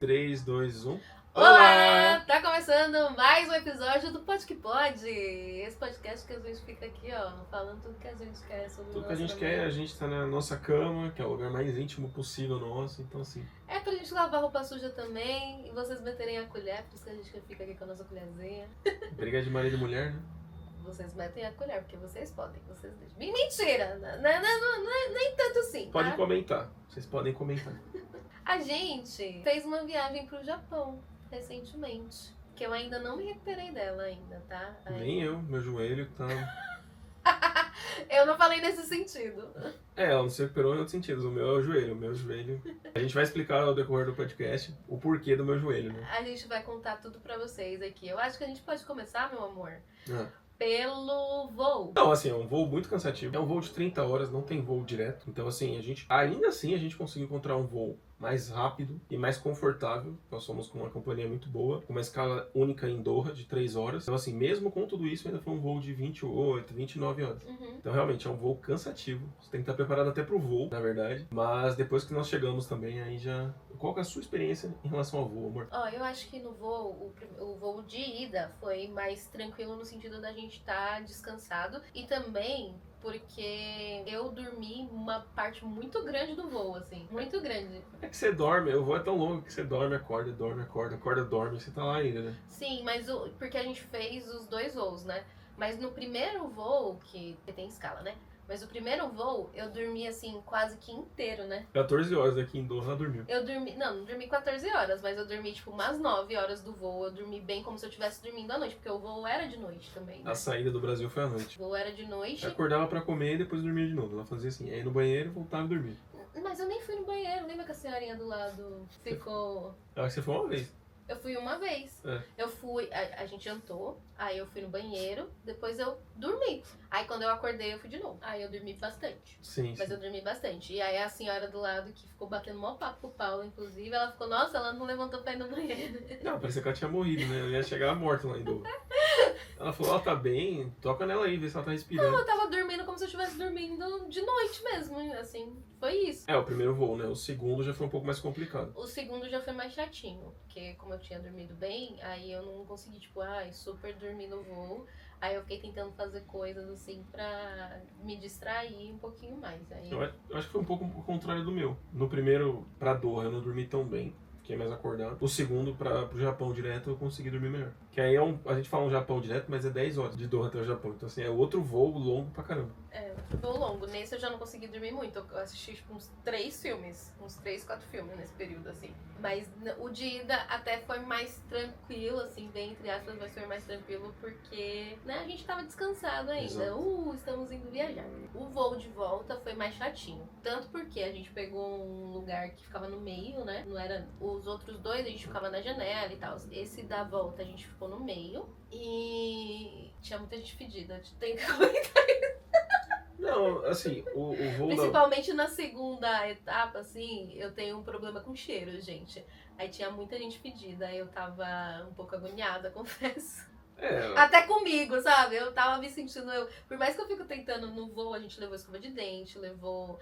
3, 2, 1. Olá! Tá começando mais um episódio do Pode Que Pode. Esse podcast que a gente fica aqui, ó, falando tudo que a gente quer sobre Tudo o que a gente quer, a gente tá na nossa cama, que é o lugar mais íntimo possível nosso, então assim. É pra gente lavar roupa suja também e vocês meterem a colher, por isso que a gente fica aqui com a nossa colherzinha. Briga de marido e mulher, né? Vocês metem a colher, porque vocês podem, vocês deixam. Mentira! Nem tanto assim, tá? Pode comentar, vocês podem comentar. A gente fez uma viagem pro Japão recentemente, que eu ainda não me recuperei dela ainda, tá? Nem eu, meu joelho tá... Eu não falei nesse sentido. Ela não se recuperou em outros sentidos, o meu é o meu joelho. A gente vai explicar ao decorrer do podcast o porquê do meu joelho, né? A gente vai contar tudo pra vocês aqui. Eu acho que a gente pode começar, meu amor, Ah. pelo voo. Não, assim, é um voo muito cansativo. É um voo de 30 horas, não tem voo direto. Então, assim, ainda assim, a gente conseguiu encontrar um voo mais rápido e mais confortável. Nós somos com uma companhia muito boa, com uma escala única em Doha de 3 horas. Então, assim, mesmo com tudo isso, ainda foi um voo de 28, 29 horas. Uhum. Então, realmente, é um voo cansativo. Você tem que estar preparado até pro voo, na verdade. Mas depois que nós chegamos também, aí já... Qual que é a sua experiência em relação ao voo, amor? Ó, eu acho que no voo, o voo de ida foi mais tranquilo no sentido da gente estar descansado. E também porque eu dormi uma parte muito grande do voo, assim. Muito grande. É que você dorme, o voo é tão longo que você dorme, acorda, dorme, você tá lá ainda, né? Sim, mas porque a gente fez os dois voos, né? Mas no primeiro voo, que tem escala, né? Mas o primeiro voo, eu dormi assim, quase que inteiro, né? 14 horas aqui em Doha, ela dormiu. Eu dormi, não dormi 14 horas, mas eu dormi tipo umas 9 horas do voo. Eu dormi bem como se eu estivesse dormindo à noite, porque o voo era de noite também, né? A saída do Brasil foi à noite. O voo era de noite. Eu acordava pra comer e depois dormia de novo. Ela fazia assim, aí no banheiro voltava e dormia. Mas eu nem fui no banheiro, lembra que a senhorinha do lado ficou... Eu acho que você foi uma vez. Eu fui uma vez. É. Eu fui, a gente jantou, aí eu fui no banheiro, depois eu dormi. Aí quando eu acordei, eu fui de novo. Aí eu dormi bastante. Sim, Mas sim. eu dormi bastante. E aí a senhora do lado, que ficou batendo mó papo com o Paulo, inclusive, ela ficou, nossa, ela não levantou pra ir no banheiro. Não, parecia que ela tinha morrido, né? Eu ia chegar morta lá em Doha. Ela falou, ela tá bem, toca nela aí, vê se ela tá respirando. Não, eu tava dormindo como se eu estivesse dormindo de noite mesmo, assim. Foi isso. É, o primeiro voo, né? O segundo já foi um pouco mais complicado. O segundo já foi mais chatinho, porque como eu tinha dormido bem, aí eu não consegui, tipo, super dormir no voo. Aí eu fiquei tentando fazer coisas assim pra me distrair um pouquinho mais. Aí... Eu acho que foi um pouco o contrário do meu. No primeiro, pra Doha, eu não dormi tão bem. Fiquei mais acordado. O segundo, pro Japão direto, eu consegui dormir melhor. Que aí a gente fala um Japão direto, mas é 10 horas de Doha até o Japão. Então assim, é outro voo longo pra caramba. É, voo longo. Nesse eu já não consegui dormir muito. Eu assisti tipo uns 3 filmes. Uns 3, 4 filmes nesse período, assim. Mas o de ida até foi mais tranquilo, assim, bem entre aspas, mas foi mais tranquilo porque, né, a gente tava descansado ainda. Exato. Estamos indo viajar. O voo de volta foi mais chatinho. Tanto porque a gente pegou um lugar que ficava no meio, né? Não era... Os outros dois a gente ficava na janela e tal. Esse da volta a gente ficou no meio. E tinha muita gente fedida. Tem que comentar. Não, assim, o voo Principalmente na segunda etapa, assim, eu tenho um problema com cheiro, gente. Aí tinha muita gente fedida, aí eu tava um pouco agoniada, confesso. Até comigo, sabe? Eu tava me sentindo... Por mais que eu fico tentando no voo, a gente levou escova de dente, levou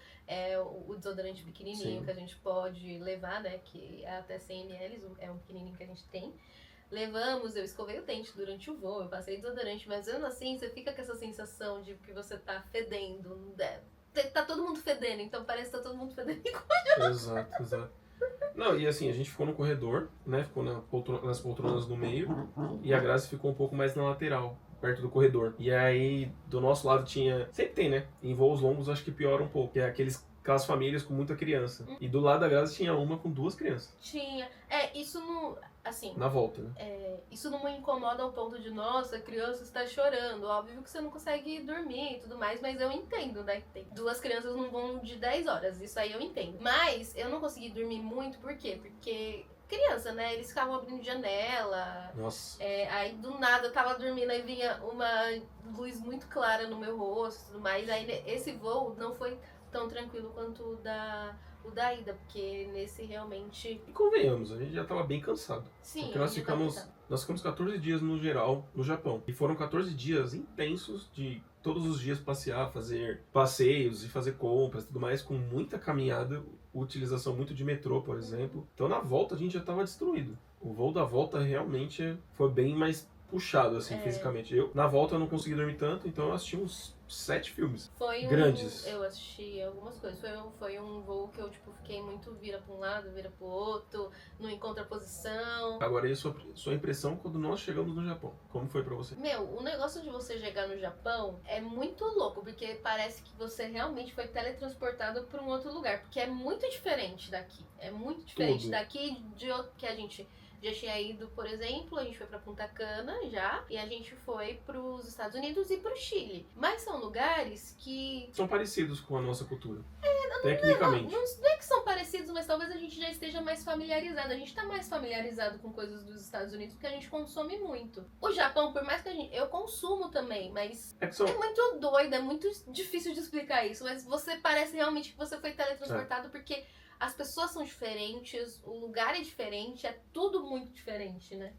o desodorante pequenininho. Sim. Que a gente pode levar, né? Que é até 100 ml, é um pequenininho que a gente tem. Levamos, eu escovei o dente durante o voo, eu passei desodorante, mas mesmo assim você fica com essa sensação de que você tá fedendo. Tá todo mundo fedendo, então parece que tá todo mundo fedendo. Exato, exato. Não, e assim, a gente ficou no corredor, né? Ficou nas poltronas no meio e a Grazi ficou um pouco mais na lateral, perto do corredor. E aí, do nosso lado tinha... Sempre tem, né? Em voos longos acho que piora um pouco, que é aquelas famílias com muita criança. E do lado da Grazi tinha uma com 2 crianças. Tinha. Isso não... Assim... Na volta, né? Isso não me incomoda ao ponto de, nossa, a criança está chorando. Óbvio que você não consegue dormir e tudo mais, mas eu entendo, né? Tem 2 crianças num voo de 10 horas, isso aí eu entendo. Mas eu não consegui dormir muito, por quê? Porque... criança, né? Eles ficavam abrindo janela. Nossa. Aí do nada eu tava dormindo, aí vinha uma luz muito clara no meu rosto e tudo mais. Aí esse voo não foi tão tranquilo quanto o da ida, porque nesse realmente... E convenhamos, a gente já tava bem cansado. Sim, porque nós ficamos 14 dias no geral no Japão. E foram 14 dias intensos de todos os dias passear, fazer passeios e fazer compras e tudo mais, com muita caminhada. utilização muito de metrô, por exemplo. Então na volta a gente já estava destruído. O voo da volta realmente foi bem mais puxado, assim, fisicamente. Na volta eu não consegui dormir tanto, então eu assisti uns 7 filmes grandes. Eu assisti algumas coisas. Foi um voo que eu, tipo, fiquei muito vira pra um lado, vira pro outro, não encontra posição. Agora, e a sua impressão quando nós chegamos no Japão? Como foi pra você? Meu, o negócio de você chegar no Japão é muito louco, porque parece que você realmente foi teletransportado pra um outro lugar, porque é muito diferente daqui. É muito diferente daqui de outro que a gente já tinha ido, por exemplo, a gente foi pra Punta Cana já, e a gente foi pros Estados Unidos e pro Chile. Mas são lugares que... são parecidos com a nossa cultura. Tecnicamente. Não é que são parecidos, mas talvez a gente já esteja mais familiarizado. A gente tá mais familiarizado com coisas dos Estados Unidos porque a gente consome muito. O Japão, por mais que eu consumo também, mas é muito doido, é muito difícil de explicar isso. Mas você parece realmente que você foi teletransportado porque as pessoas são diferentes, o lugar é diferente, é tudo muito diferente, né?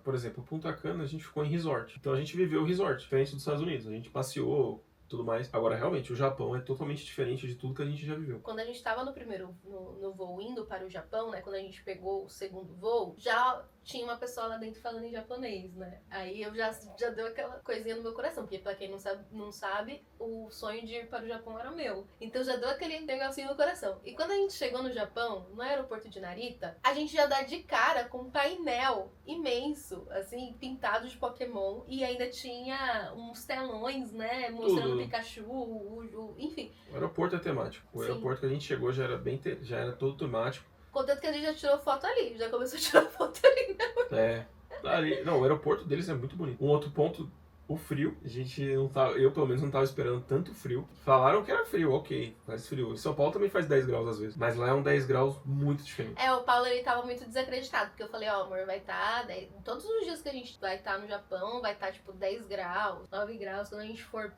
Por exemplo, Punta Cana a gente ficou em resort. Então a gente viveu o resort, diferente dos Estados Unidos. A gente passeou, tudo mais. Agora, realmente, o Japão é totalmente diferente de tudo que a gente já viveu. Quando a gente tava no voo indo para o Japão, né? Quando a gente pegou o segundo voo, já tinha uma pessoa lá dentro falando em japonês, né? Aí eu já deu aquela coisinha no meu coração, porque pra quem não sabe, o sonho de ir para o Japão era meu. Então já deu aquele negocinho no coração. E quando a gente chegou no Japão, no aeroporto de Narita, a gente já dá de cara com um painel imenso, assim, pintado de Pokémon, e ainda tinha uns telões, né? Mostrando Pikachu, enfim. O aeroporto é temático. O aeroporto que a gente chegou já era todo temático. Contanto que a gente já tirou foto ali, já começou a tirar foto ali, né? O aeroporto deles é muito bonito. Um outro ponto, o frio. Eu pelo menos não tava esperando tanto frio. Falaram que era frio, ok, faz frio. Em São Paulo também faz 10 graus às vezes, mas lá é um 10 graus muito diferente. O Paulo ele tava muito desacreditado, porque eu falei, amor, vai estar todos os dias que a gente vai estar no Japão, vai estar tipo 10 graus, 9 graus, quando a gente for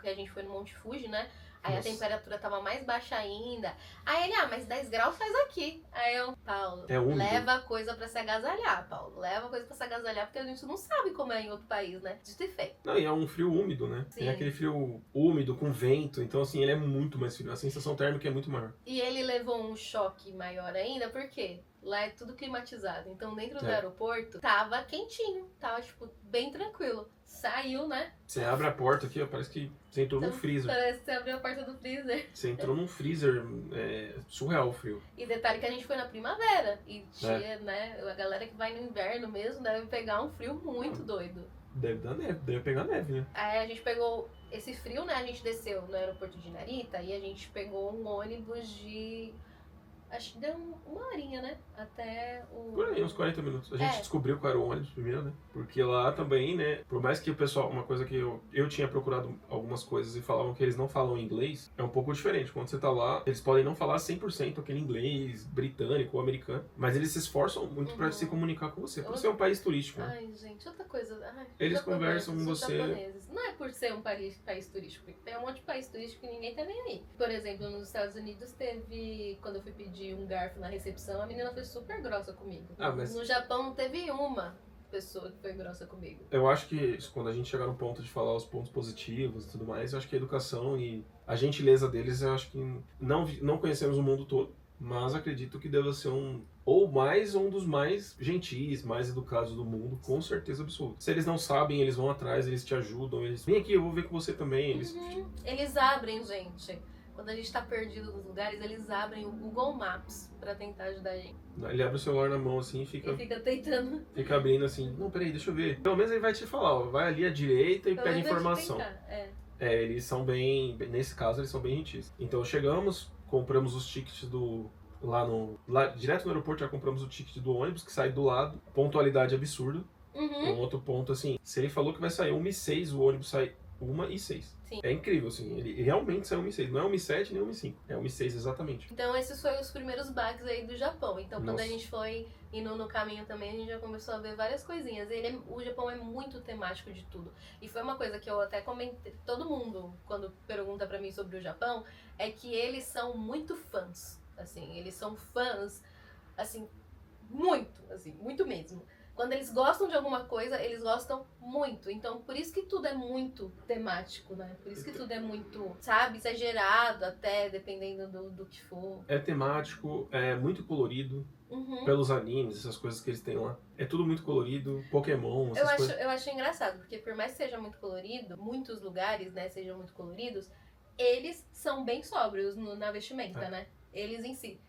que a gente foi no Monte Fuji, né? Aí a temperatura tava mais baixa ainda. Aí ele, mas 10 graus faz aqui. Aí eu, Paulo, leva coisa pra se agasalhar, Paulo. Leva coisa pra se agasalhar, porque a gente não sabe como é em outro país, né? De feio. Não, e é um frio úmido, né? Sim. Tem aquele frio úmido, com vento. Então, assim, ele é muito mais frio. A sensação térmica é muito maior. E ele levou um choque maior ainda, por quê? Lá é tudo climatizado. Então, dentro do aeroporto, tava quentinho. Tava, tipo, bem tranquilo. Saiu, né? Você abre a porta aqui, ó, parece que você entrou num freezer. Parece que você abriu a porta do freezer. Você entrou num freezer, surreal o frio. E detalhe que a gente foi na primavera. E tinha, né, a galera que vai no inverno mesmo deve pegar um frio muito doido. Deve dar neve, deve pegar neve, né? Aí a gente pegou esse frio, né? A gente desceu no aeroporto de Narita e a gente pegou um ônibus de... Acho que deu uma horinha, né? Até o... Por aí, uns 40 minutos. A gente descobriu qual era o ônibus primeiro, né? Porque lá também, né? Por mais que o pessoal... Uma coisa que eu tinha procurado algumas coisas e falavam que eles não falam inglês, é um pouco diferente. Quando você tá lá, eles podem não falar 100% aquele inglês britânico ou americano, mas eles se esforçam muito pra se comunicar com você. Por ser um país turístico, né? Ai, gente, outra coisa... Eles conversam com você... Japoneses. Não é por ser um país turístico. Tem um monte de país turístico que ninguém tá nem aí. Por exemplo, nos Estados Unidos teve... Quando eu fui pedir um garfo na recepção, a menina foi super grossa comigo. Mas... No Japão não teve uma pessoa que foi grossa comigo. Eu acho que quando a gente chegar no ponto de falar os pontos positivos e tudo mais, eu acho que a educação e a gentileza deles, eu acho que não conhecemos o mundo todo, mas acredito que deva ser um dos mais gentis, mais educados do mundo, com certeza absoluta. Se eles não sabem, eles vão atrás, eles te ajudam, eles... Vem aqui, eu vou ver com você também. Eles abrem, gente. Quando a gente tá perdido nos lugares, eles abrem o Google Maps pra tentar ajudar a gente. Ele abre o celular na mão assim e fica tentando. Fica abrindo assim. Não, peraí, deixa eu ver. Pelo menos ele vai te falar, ó, vai ali à direita e pede informação. Eles são bem... Nesse caso, eles são bem gentis. Então chegamos, compramos os tickets direto no aeroporto já compramos o ticket do ônibus, que sai do lado. Pontualidade absurda. Um outro ponto, assim, se ele falou que vai sair 1h06, o ônibus sai 1h06. Sim. É incrível, assim, ele realmente sai 1h06, não é 1h07 nem 1h05, é 1h06 exatamente. Então esses foram os primeiros bugs aí do Japão. Então quando a gente foi indo no caminho também, a gente já começou a ver várias coisinhas. O Japão é muito temático de tudo. E foi uma coisa que eu até comentei, todo mundo, quando pergunta pra mim sobre o Japão, é que eles são muito fãs, assim, eles são fãs, assim, muito mesmo. Quando eles gostam de alguma coisa, eles gostam muito. Então, por isso que tudo é muito temático, né? Por isso que tudo é muito, sabe, exagerado até, dependendo do que for. É temático, é muito colorido. Uhum. Pelos animes, essas coisas que eles têm lá. É tudo muito colorido, Pokémon, essas coisas. Eu acho engraçado, porque por mais que seja muito colorido, muitos lugares, né, sejam muito coloridos, eles são bem sóbrios na vestimenta, né? Eles em si.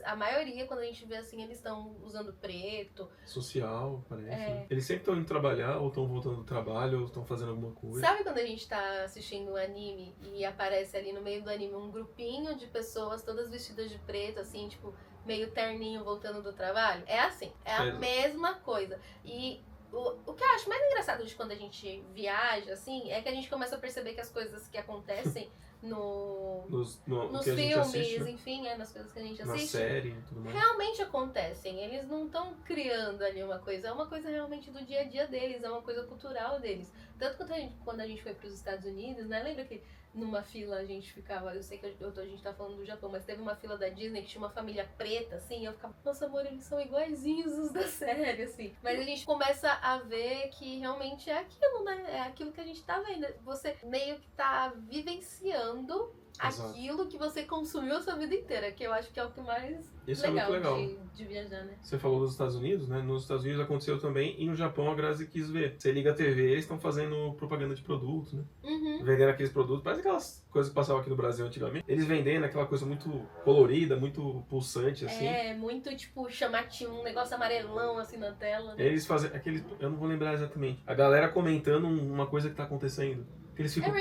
A maioria, quando a gente vê assim, eles estão usando preto. Social, parece. Eles sempre estão indo trabalhar, ou estão voltando do trabalho, ou estão fazendo alguma coisa. Sabe quando a gente tá assistindo um anime e aparece ali no meio do anime um grupinho de pessoas todas vestidas de preto, assim, tipo, meio terninho voltando do trabalho? É assim, é a mesma coisa. E o que eu acho mais engraçado de quando a gente viaja, assim, é que a gente começa a perceber que as coisas que acontecem nos filmes, assiste, né? Enfim, nas coisas que a gente assiste. Na série e tudo mais. Realmente acontecem. Eles não estão criando ali uma coisa. É uma coisa realmente do dia a dia deles. É uma coisa cultural deles. Tanto quando a gente foi para os Estados Unidos, né? Lembra que numa fila a gente ficava... Eu sei que a gente tá falando do Japão, mas teve uma fila da Disney que tinha uma família preta, assim. E eu ficava, nossa, amor, eles são iguaizinhos os da série, assim. Mas a gente começa a ver que realmente é aquilo, né? É aquilo que a gente tá vendo. Você meio que tá vivenciando aquilo que você consumiu a sua vida inteira, que eu acho que é o que mais legal. De viajar, né? Você falou dos Estados Unidos, né? Nos Estados Unidos aconteceu também, e no Japão a Grazi quis ver. Você liga a TV, eles estão fazendo propaganda de produtos, né? Uhum. Vendendo aqueles produtos, parece aquelas coisas que passavam aqui no Brasil antigamente. Eles vendendo aquela coisa muito colorida, muito pulsante, assim. Muito, tipo, chamativo, um negócio amarelão, assim, na tela. Né? Eles fazem aqueles... Eu não vou lembrar exatamente. A galera comentando uma coisa que tá acontecendo. Eles ficam...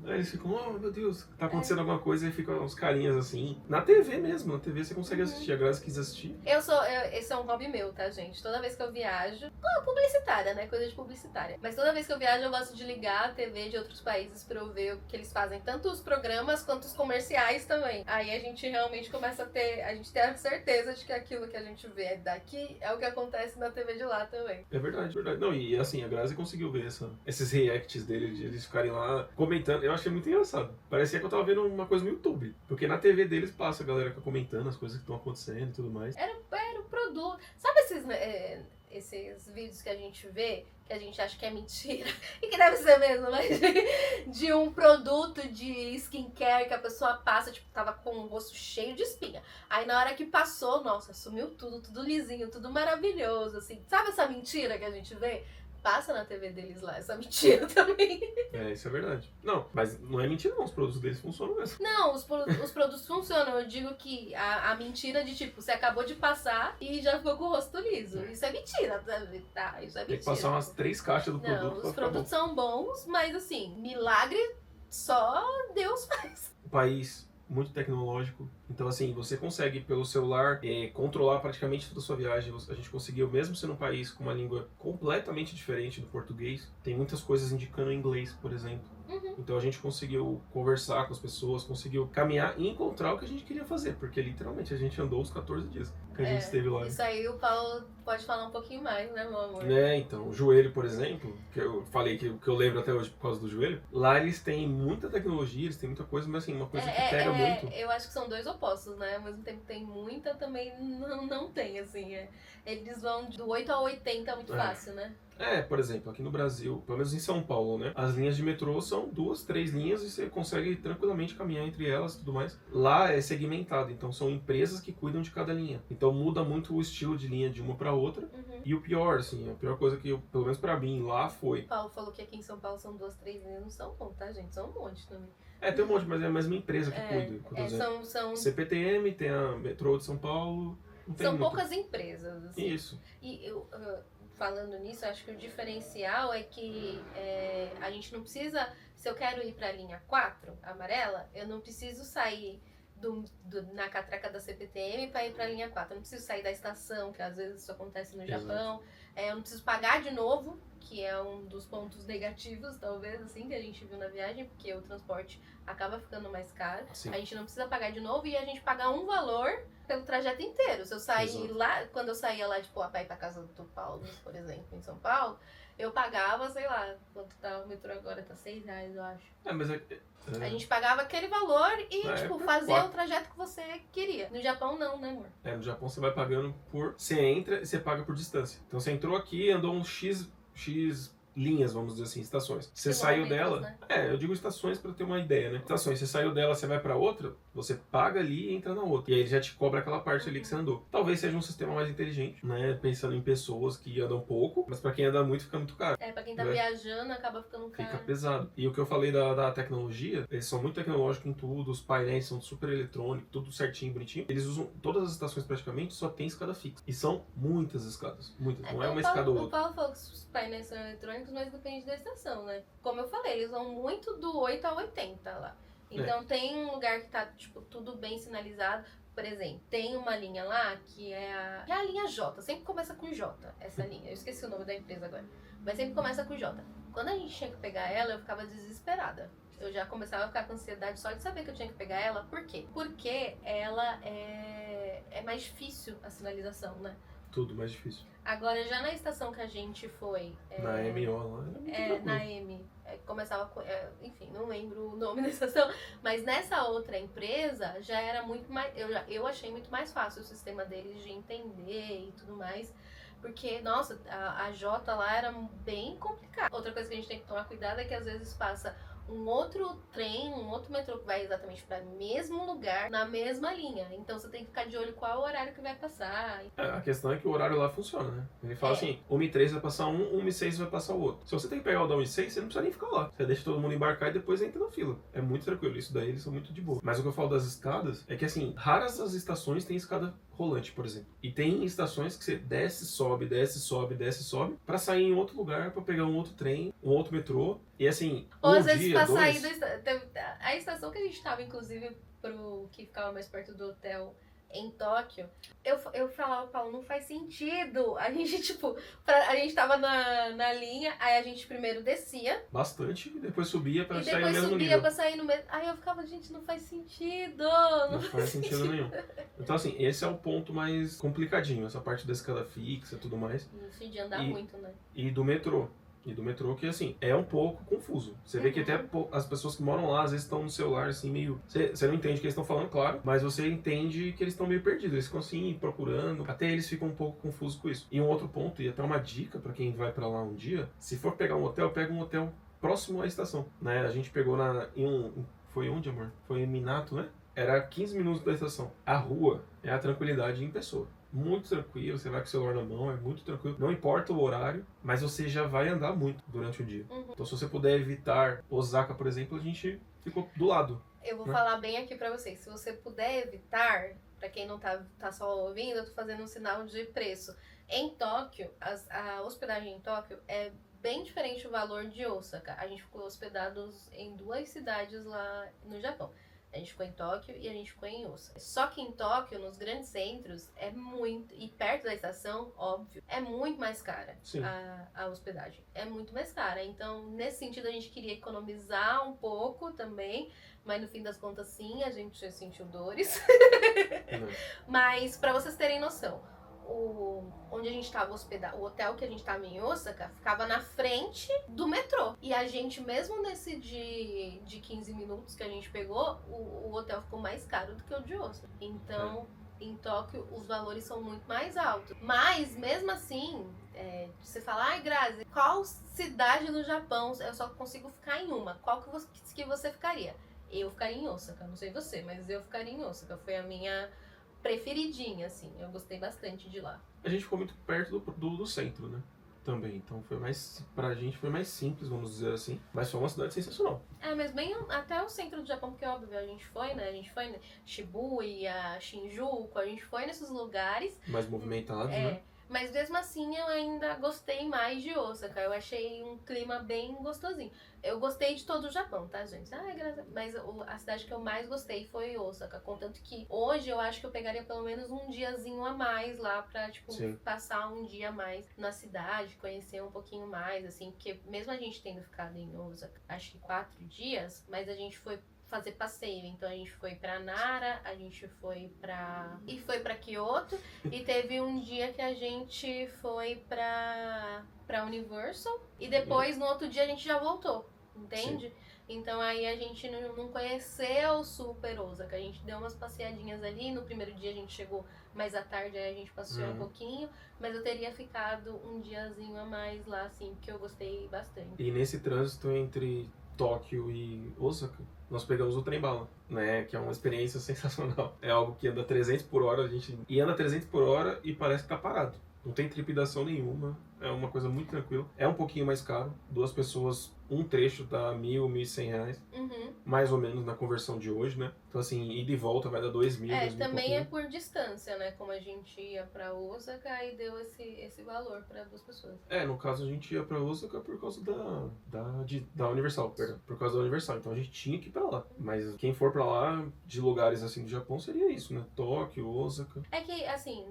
Aí eles ficam, oh meu Deus, tá acontecendo alguma coisa, e ficam uns carinhas assim. Na TV mesmo, na TV você consegue assistir, a Grazi quis assistir. Esse é um hobby meu, tá, gente? Toda vez que eu viajo, publicitária, né? Coisa de publicitária. Mas toda vez que eu viajo, eu gosto de ligar a TV de outros países pra eu ver o que eles fazem. Tanto os programas quanto os comerciais também. Aí a gente realmente começa a gente ter a certeza de que aquilo que a gente vê daqui é o que acontece na TV de lá também. É verdade, verdade. Não, e assim, a Grazi conseguiu ver esses reacts dele, de eles ficarem lá comentando. Eu achei muito engraçado. Parecia que eu tava vendo uma coisa no YouTube. Porque na TV deles passa a galera comentando as coisas que estão acontecendo e tudo mais. Era um produto. Sabe esses vídeos que a gente vê, que a gente acha que é mentira, e que deve ser mesmo, mas de um produto de skincare que a pessoa passa, tipo, tava com o rosto cheio de espinha. Aí na hora que passou, nossa, sumiu tudo lisinho, tudo maravilhoso, assim. Sabe essa mentira que a gente vê? Passa na TV deles lá, essa mentira também. Isso é verdade. Não, mas não é mentira não, os produtos deles funcionam mesmo. Não, os produtos funcionam. Eu digo que a mentira de tipo, você acabou de passar e já ficou com o rosto liso. Isso é mentira, tá? Isso é mentira. Tem que passar umas 3 caixas do produto. Não, os produtos são bons, mas assim, milagre só Deus faz. O país muito tecnológico. Então, assim, você consegue, pelo celular, controlar praticamente toda a sua viagem. A gente conseguiu, mesmo sendo um país com uma língua completamente diferente do português, tem muitas coisas indicando inglês, por exemplo. Uhum. Então a gente conseguiu conversar com as pessoas, conseguiu caminhar e encontrar o que a gente queria fazer, porque literalmente a gente andou os 14 dias que a gente esteve lá. Isso aí o Paulo pode falar um pouquinho mais, né, meu amor? Então, o joelho, por exemplo, que eu falei que eu lembro até hoje por causa do joelho, lá eles têm muita tecnologia, eles têm muita coisa, mas assim, uma coisa que pega muito. Eu acho que são dois opostos, né? Ao mesmo tempo tem muita, também não tem, assim. Eles vão do 8 a 80 muito fácil, né? Por exemplo, aqui no Brasil, pelo menos em São Paulo, né? As linhas de metrô são 2, 3 linhas e você consegue tranquilamente caminhar entre elas e tudo mais. Lá é segmentado, então são empresas que cuidam de cada linha. Então muda muito o estilo de linha de uma para outra. Uhum. E o pior, assim, a pior coisa que, pelo menos pra mim, lá foi... O Paulo falou que aqui em São Paulo são 2, 3 linhas, não são bom, tá, gente? São um monte também. Tem um monte, mas é a mesma empresa que cuida. São... CPTM, tem a Metrô de São Paulo... São poucas empresas, assim. Isso. E eu... Falando nisso, acho que o diferencial é que a gente não precisa... Se eu quero ir para a linha 4, amarela, eu não preciso sair na catraca da CPTM para ir para a linha 4. Eu não preciso sair da estação, que às vezes isso acontece no Japão. Eu não preciso pagar de novo, que é um dos pontos negativos, talvez, assim, que a gente viu na viagem, porque o transporte acaba ficando mais caro. Sim. A gente não precisa pagar de novo e a gente paga um valor pelo trajeto inteiro. Se eu sair lá, quando eu saía lá, tipo, pra ir pra casa do Paulo, por exemplo, em São Paulo, Eu pagava, sei lá, quanto tá o metrô agora, tá R$6, eu acho. Mas A gente pagava aquele valor e, fazia o trajeto que você queria. No Japão não, né, amor? No Japão você vai pagando por... Você entra e você paga por distância. Então você entrou aqui, andou um X linhas, vamos dizer assim, estações. Você saiu dela... Né? Eu digo estações para ter uma ideia, né? Estações, você saiu dela, você vai para outra, você paga ali e entra na outra. E aí ele já te cobra aquela parte ali que você andou. Talvez seja um sistema mais inteligente, né? Pensando em pessoas que andam pouco, mas para quem anda muito fica muito caro. Pra quem tá viajando acaba ficando caro. Fica pesado. E o que eu falei da tecnologia, eles são muito tecnológicos em tudo, os painéis são super eletrônicos, tudo certinho, bonitinho. Eles usam, todas as estações praticamente só tem escada fixa. E são muitas escadas, muitas. Não é uma escada ou outra. O Paulo falou que os painéis são eletrônicos, mas depende da estação, né? Como eu falei, eles vão muito do 8 a 80 lá. Então tem um lugar que tá, tipo, tudo bem sinalizado. Por exemplo, tem uma linha lá que é a linha J. Sempre começa com J, essa linha. Eu esqueci o nome da empresa agora. Mas sempre começa com J. Quando a gente tinha que pegar ela, eu ficava desesperada. Eu já começava a ficar com ansiedade só de saber que eu tinha que pegar ela. Por quê? Porque ela é mais difícil a sinalização, né? Tudo mais difícil. Agora, já na estação que a gente foi... na MO lá. Na M. Começava com... enfim, não lembro o nome da estação. Mas nessa outra empresa, já era muito mais... Eu achei muito mais fácil o sistema deles de entender e tudo mais. Porque, nossa, a J lá era bem complicada. Outra coisa que a gente tem que tomar cuidado é que às vezes passa um outro trem, um outro metrô que vai exatamente para o mesmo lugar, na mesma linha. Então você tem que ficar de olho qual é o horário que vai passar. A questão é que o horário lá funciona, né? Ele fala assim, 1h03 vai passar um, 1h06 vai passar o outro. Se você tem que pegar o da 1h06, você não precisa nem ficar lá. Você deixa todo mundo embarcar e depois entra na fila. É muito tranquilo, isso daí eles são muito de boa. Mas o que eu falo das escadas é que, assim, raras as estações têm escada rolante, por exemplo. E tem estações que você desce, sobe, desce, sobe, desce, sobe, pra sair em outro lugar, pra pegar um outro trem, um outro metrô. E assim, ou às vezes pra sair a estação que a gente tava, inclusive, que ficava mais perto do hotel em Tóquio, eu falava, Paulo, não faz sentido. A gente, tipo, a gente tava na linha, aí a gente primeiro descia. Bastante, e depois subia pra sair no mesmo nível. E depois subia pra sair no mesmo... Aí eu ficava, gente, não faz sentido. Não faz sentido nenhum. Então, assim, esse é o ponto mais complicadinho, essa parte da escada fixa e tudo mais. Isso, de andar muito, né? E do metrô. Que, assim, é um pouco confuso. Você vê que até as pessoas que moram lá, às vezes estão no celular, assim, meio... Você não entende o que eles estão falando, claro, mas você entende que eles estão meio perdidos. Eles ficam, assim, procurando. Até eles ficam um pouco confusos com isso. E um outro ponto, e até uma dica pra quem vai pra lá um dia, se for pegar um hotel, pega um hotel próximo à estação, né? A gente pegou foi onde, amor? Foi em Minato, né? Era 15 minutos da estação. A rua é a tranquilidade em pessoa. Muito tranquilo, você vai com o celular na mão, é muito tranquilo. Não importa o horário, mas você já vai andar muito durante o dia. Então, se você puder evitar Osaka, por exemplo, a gente ficou do lado. Eu vou falar bem aqui pra vocês. Se você puder evitar, pra quem não tá só ouvindo, eu tô fazendo um sinal de preço. Em Tóquio, a hospedagem em Tóquio é bem diferente o valor de Osaka. A gente ficou hospedados em 2 cidades lá no Japão. A gente ficou em Tóquio e a gente ficou em Osaka. Só que em Tóquio, nos grandes centros, é muito... E perto da estação, óbvio, é muito mais cara a hospedagem. É muito mais cara. Então, nesse sentido, a gente queria economizar um pouco também. Mas no fim das contas, sim, a gente já sentiu dores. Mas, pra vocês terem noção, onde a gente estava hospedado, o hotel que a gente estava em Osaka, ficava na frente do metrô. E a gente, mesmo nesse de 15 minutos que a gente pegou, o hotel ficou mais caro do que o de Osaka. Então, em Tóquio, os valores são muito mais altos. Mas, mesmo assim, você fala, ai, Grazi, qual cidade no Japão eu só consigo ficar em uma? Qual que você ficaria? Eu ficaria em Osaka, não sei você, mas eu ficaria em Osaka. Foi a minha preferidinha, assim. Eu gostei bastante de lá. A gente ficou muito perto do centro, né? Também. Então pra gente foi mais simples, vamos dizer assim. Mas foi uma cidade sensacional. Mas bem até o centro do Japão, porque óbvio, a gente foi, né? A gente foi em Shibuya, Shinjuku, a gente foi nesses lugares. Mais movimentados, né? Mas mesmo assim eu ainda gostei mais de Osaka. Eu achei um clima bem gostosinho. Eu gostei de todo o Japão, tá, gente? Mas a cidade que eu mais gostei foi Osaka. Contanto que hoje eu acho que eu pegaria pelo menos um diazinho a mais lá pra, tipo, passar um dia a mais na cidade, conhecer um pouquinho mais, assim. Porque mesmo a gente tendo ficado em Osaka, acho que 4 dias, mas a gente foi fazer passeio. Então a gente foi pra Nara, a gente foi pra Kyoto e teve um dia que a gente foi pra Universal e depois no outro dia a gente já voltou, entende? Sim. Então aí a gente não conheceu super Osaka, a gente deu umas passeadinhas ali, no primeiro dia a gente chegou mais à tarde, aí a gente passeou um pouquinho, mas eu teria ficado um diazinho a mais lá, assim, porque eu gostei bastante. E nesse trânsito entre Tóquio e Osaka, nós pegamos o trem-bala, né? Que é uma experiência sensacional. É algo que anda 300 por hora, anda 300 por hora e parece que tá parado. Não tem trepidação nenhuma, é uma coisa muito tranquila. É um pouquinho mais caro, 2 pessoas, um trecho tá R$1.000, R$1.100, mais ou menos na conversão de hoje, né? Então assim, ida e volta vai dar R$2.000. Também é por distância, né? Como a gente ia pra Osaka, aí deu esse valor pra 2 pessoas. No caso a gente ia pra Osaka por causa da Universal, perdão. Por causa da Universal, então a gente tinha que ir pra lá. Mas quem for pra lá, de lugares assim do Japão, seria isso, né? Tóquio, Osaka. É que, assim,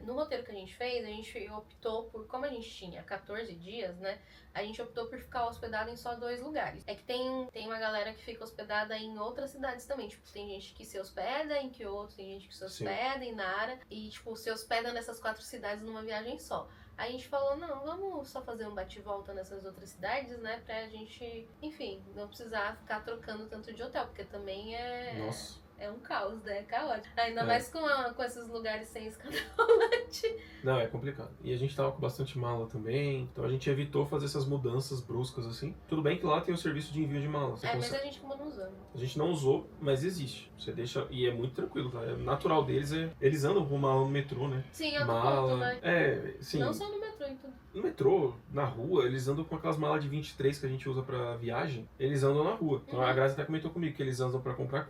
no roteiro que a gente fez, a gente optou por, como a gente tinha 14 dias, né? A gente optou por ficar hospedado em só 2 lugares. É que tem uma galera que fica hospedada em outras cidades também. Tipo, tem gente que se hospeda em Kyoto, tem gente que se hospeda em Nara. E, tipo, se hospeda nessas 4 cidades numa viagem só. A gente falou, não, vamos só fazer um bate-volta nessas outras cidades, né? Pra gente, enfim, não precisar ficar trocando tanto de hotel. Porque também Nossa. É um caos, né? É caótico. Ainda mais com esses lugares sem escadolante. Não, é complicado. E a gente tava com bastante mala também, então a gente evitou fazer essas mudanças bruscas assim. Tudo bem que lá tem o serviço de envio de mala. Mas a gente acabou não usando. A gente não usou, mas existe. Você deixa... E é muito tranquilo, tá? É natural deles, eles andam com mala no metrô, né? Sim, é ponto, né? Sim. Não só no metrô, então. No metrô, na rua, eles andam com aquelas malas de 23 que a gente usa pra viagem, eles andam na rua. Então a Grazi até comentou comigo que eles andam pra comprar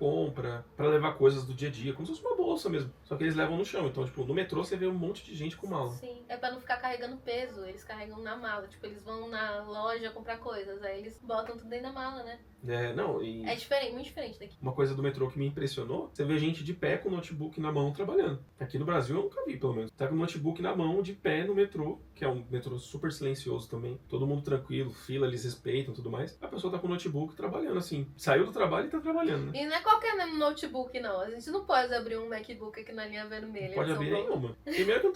pra levar coisas do dia a dia, como se fosse uma bolsa mesmo. Só que eles levam no chão. Então, tipo, no metrô você vê um monte de gente com mala. Sim, é pra não ficar carregando peso, eles carregam na mala. Tipo, eles vão na loja comprar coisas, aí eles botam tudo dentro da mala, né? É diferente, muito diferente daqui. Uma coisa do metrô que me impressionou, você vê gente de pé com o notebook na mão trabalhando. Aqui no Brasil eu nunca vi, pelo menos. Tá com o notebook na mão, de pé no metrô, que é um metrô super silencioso também. Todo mundo tranquilo, fila, eles respeitam e tudo mais. A pessoa tá com o notebook trabalhando, assim. Saiu do trabalho e tá trabalhando, né? E não é qualquer notebook, não. A gente não pode abrir um MacBook aqui na linha vermelha. Não pode abrir nenhuma. Primeiro que não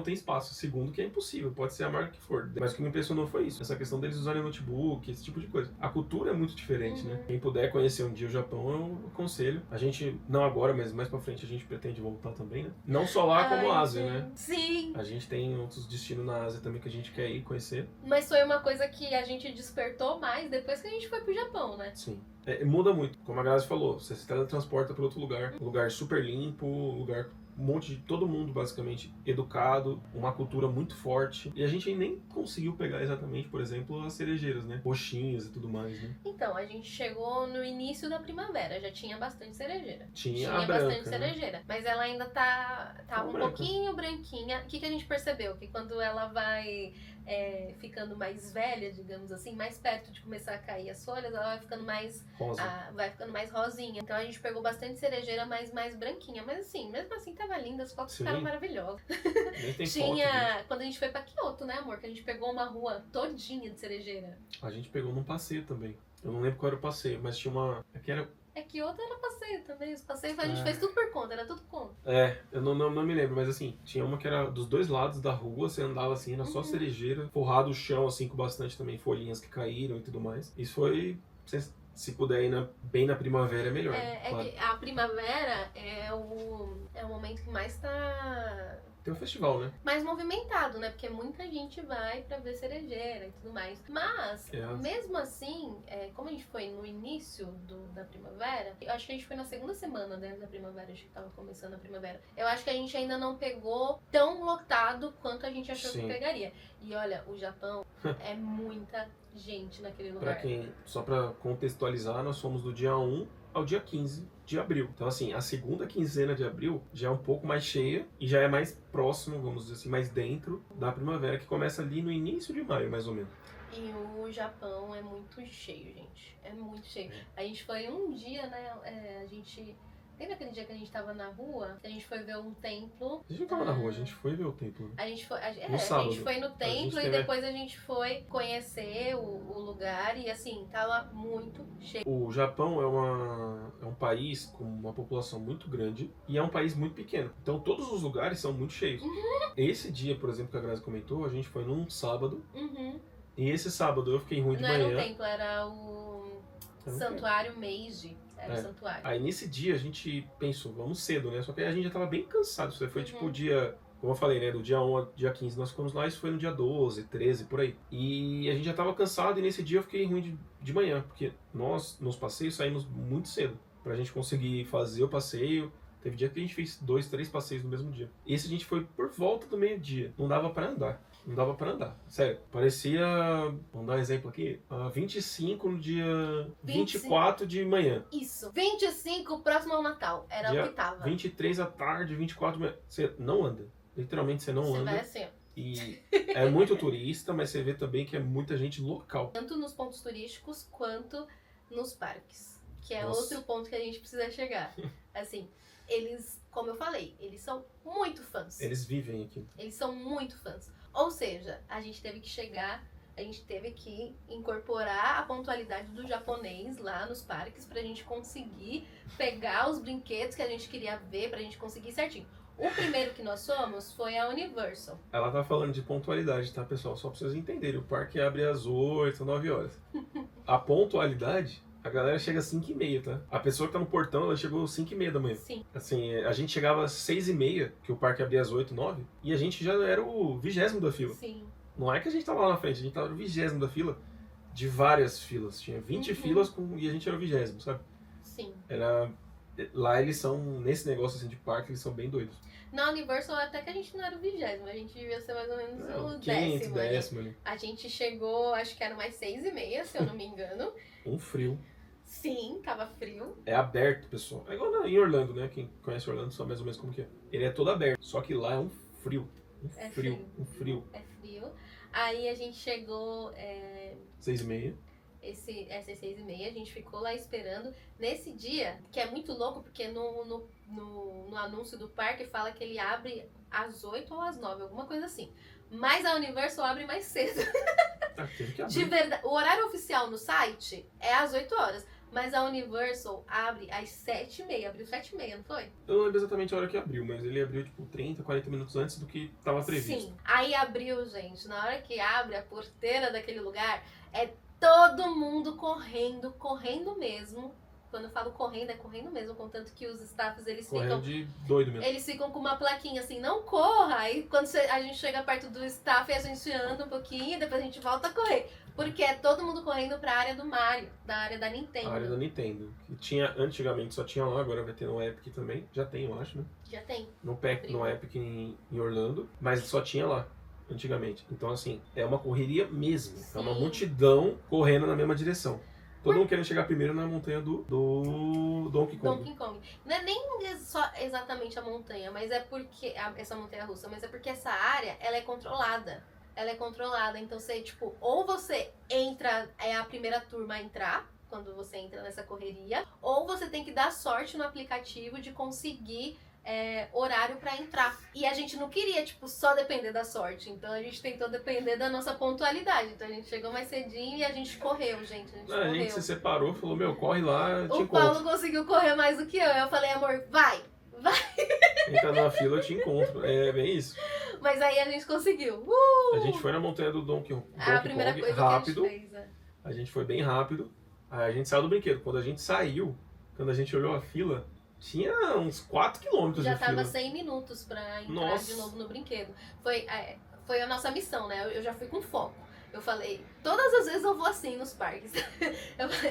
tem espaço. Segundo que é impossível. Pode ser a marca que for. Mas o que me impressionou foi isso. Essa questão deles usarem notebook, esse tipo de coisa. A cultura é muito diferente, né? Quem puder conhecer um dia o Japão, eu aconselho. A gente, não agora, mas mais pra frente, a gente pretende voltar também, né? Não só lá, como a Ásia, né? Sim! A gente tem outros destinos na Ásia também que a gente quer ir conhecer. Mas foi uma coisa que a gente despertou mais depois que a gente foi pro Japão, né? Sim. Muda muito. Como a Grazi falou, você se teletransporta para outro lugar. Um lugar super limpo, lugar... Um monte de todo mundo, basicamente, educado, uma cultura muito forte. E a gente nem conseguiu pegar exatamente, por exemplo, as cerejeiras, né? Roxinhas e tudo mais, né? Então, a gente chegou no início da primavera, já tinha bastante cerejeira. Tinha bastante cerejeira. Né? Mas ela ainda tava um pouquinho branquinha. O que a gente percebeu? Que quando ela vai ficando mais velha, digamos assim, mais perto de começar a cair as folhas, ela vai ficando mais rosa. Vai ficando mais rosinha. Então a gente pegou bastante cerejeira, mas mais branquinha. Mas assim, mesmo assim tava linda, as fotos ficaram maravilhosas. Nem tem foto, quando a gente foi pra Kyoto, né, amor? Que a gente pegou uma rua todinha de cerejeira. A gente pegou num passeio também. Eu não lembro qual era o passeio, mas tinha uma... Kyoto era passeio também. Os passeios a gente fez tudo por conta, era tudo conta. Eu não me lembro, mas assim, tinha uma que era dos 2 lados da rua, você andava assim, era só cerejeira, forrado o chão assim com bastante também folhinhas que caíram e tudo mais. Isso foi, se puder ir bem na primavera, é melhor. Claro. Que a primavera é o momento que mais tá... Tem um festival, né? Mais movimentado, né? Porque muita gente vai pra ver cerejeira e tudo mais. Mas, mesmo assim, como a gente foi no início da primavera, eu acho que a gente foi na segunda semana, né, da primavera, acho que tava começando a primavera. Eu acho que a gente ainda não pegou tão lotado quanto a gente achou que pegaria. E olha, o Japão é muita gente naquele lugar. Só pra contextualizar, nós fomos do dia 1 ao dia 15 de abril. Então, assim, a segunda quinzena de abril já é um pouco mais cheia e já é mais próximo, vamos dizer assim, mais dentro da primavera, que começa ali no início de maio, mais ou menos. E o Japão é muito cheio, gente. É muito cheio. A gente foi um dia, né? A gente Lembra aquele dia que a gente tava na rua? Que a gente foi ver um templo? A gente não tava na rua, a gente foi ver o templo. A gente foi, a No sábado. gente foi no templo e depois a gente foi conhecer o lugar e assim, tava muito cheio. O Japão é um país com uma população muito grande e é um país muito pequeno. Então todos os lugares são muito cheios. Esse dia, por exemplo, que a Grazi comentou, a gente foi num sábado. E esse sábado eu fiquei ruim de manhã. Não era o templo, era o Santuário Meiji. Era o santuário. Aí nesse dia a gente pensou, vamos cedo, né? Só que aí a gente já tava bem cansado. Isso aí foi tipo o dia, como eu falei, né? Do dia 1 ao dia 15 nós ficamos lá, isso foi no dia 12, 13, por aí. E a gente já tava cansado e nesse dia eu fiquei ruim de manhã, porque nós, nos passeios, saímos muito cedo. Pra gente conseguir fazer o passeio. Teve dia que a gente fez 2, 3 passeios no mesmo dia. Esse a gente foi por volta do meio-dia. Não dava pra andar. Não dava pra andar. Sério. Parecia... Vamos dar um exemplo aqui. 25 no dia 24 de manhã. Isso. 25 próximo ao Natal. Era dia o que tava. 23 à tarde, 24 de manhã. Você não anda. Literalmente você não anda. Você vai assim, ó. E é muito turista, mas você vê também que é muita gente local. Tanto nos pontos turísticos quanto nos parques. Que é Nossa. outro ponto que a gente precisa chegar. Assim, eles, como eu falei, eles são muito fãs. Eles vivem aqui. Eles são muito fãs. Ou seja, a gente teve que chegar, a gente teve que incorporar a pontualidade do japonês lá nos parques pra gente conseguir pegar os brinquedos que a gente queria ver, pra gente conseguir certinho. O primeiro que nós fomos foi a Universal. Ela tá falando de pontualidade, tá, pessoal? Só pra vocês entenderem. O parque abre às 8, 9 horas. A pontualidade... A galera chega às 5h30, tá? A pessoa que tá no portão, ela chegou às 5h30 da manhã. Sim. Assim, a gente chegava às 6h30, que o parque abria às 8, 9, e a gente já era o 20º da fila. Sim. Não é que a gente tava lá na frente, a gente tava no 20º da fila, de várias filas. Tinha 20 filas e a gente era o 20º, sabe? Sim. Lá eles são, nesse negócio assim de parque, eles são bem doidos. Na Universal até que a gente não era o 20º, a gente devia ser mais ou menos o 10º. décimo ali. A gente chegou, acho que era mais 6h30, se eu não me engano. Um frio. Sim, tava frio. É aberto, pessoal. É igual em Orlando, né? Quem conhece Orlando sabe mais ou menos como que é. Ele é todo aberto, só que lá é um frio. Um frio. É frio. Aí a gente chegou... 6h30. Essas 6h30, a gente ficou lá esperando. Nesse dia, que é muito louco, porque no anúncio do parque fala que ele abre às 8 ou às 9, alguma coisa assim. Mas a Universal abre mais cedo. De verdade, o horário oficial no site é às 8 horas. Mas a Universal abre às 7h30. Abriu 7h30, não foi? Eu não lembro exatamente a hora que abriu, mas ele abriu tipo 30, 40 minutos antes do que estava previsto. Sim. Aí abriu, gente. Na hora que abre a porteira daquele lugar, é todo mundo correndo mesmo. Quando eu falo correndo, é correndo mesmo, contanto que os staffs, eles correndo ficam... de doido mesmo. Eles ficam com uma plaquinha assim, não corra. Aí quando a gente chega perto do staff, a gente anda um pouquinho, depois a gente volta a correr. Porque é todo mundo correndo pra área do Mario, da área da Nintendo. A área da Nintendo. Que tinha, antigamente só tinha lá, agora vai ter no Epic também. Já tem, eu acho, né? Já tem. No Epic em Orlando, mas só tinha lá. Antigamente. Então, assim, é uma correria mesmo. Sim. É uma multidão correndo na mesma direção. Todo mundo querendo chegar primeiro na montanha do Donkey Kong. Donkey Kong. Não é nem só exatamente a montanha, mas é porque... essa montanha russa, mas é porque essa área, ela é controlada. Ela é controlada, então você, tipo, ou você entra, é a primeira turma a entrar, quando você entra nessa correria, ou você tem que dar sorte no aplicativo de conseguir... horário pra entrar. E a gente não queria, tipo, só depender da sorte. Então a gente tentou depender da nossa pontualidade. Então a gente chegou mais cedinho e a gente correu, gente. A gente se separou, falou, meu, corre lá, te O Paulo conseguiu correr mais do que eu. Eu falei, amor, vai! Entra na fila, eu te encontro. É bem isso. Mas aí a gente conseguiu. A gente foi na montanha do Donkey Kong rápido. A gente foi bem rápido. Aí a gente saiu do brinquedo. Quando a gente saiu, quando a gente olhou a fila, tinha uns 4 quilômetros de fila. Já tava 100 minutos pra entrar de novo no brinquedo. Foi a nossa missão, né? Eu já fui com foco. Eu falei, todas as vezes eu vou assim nos parques.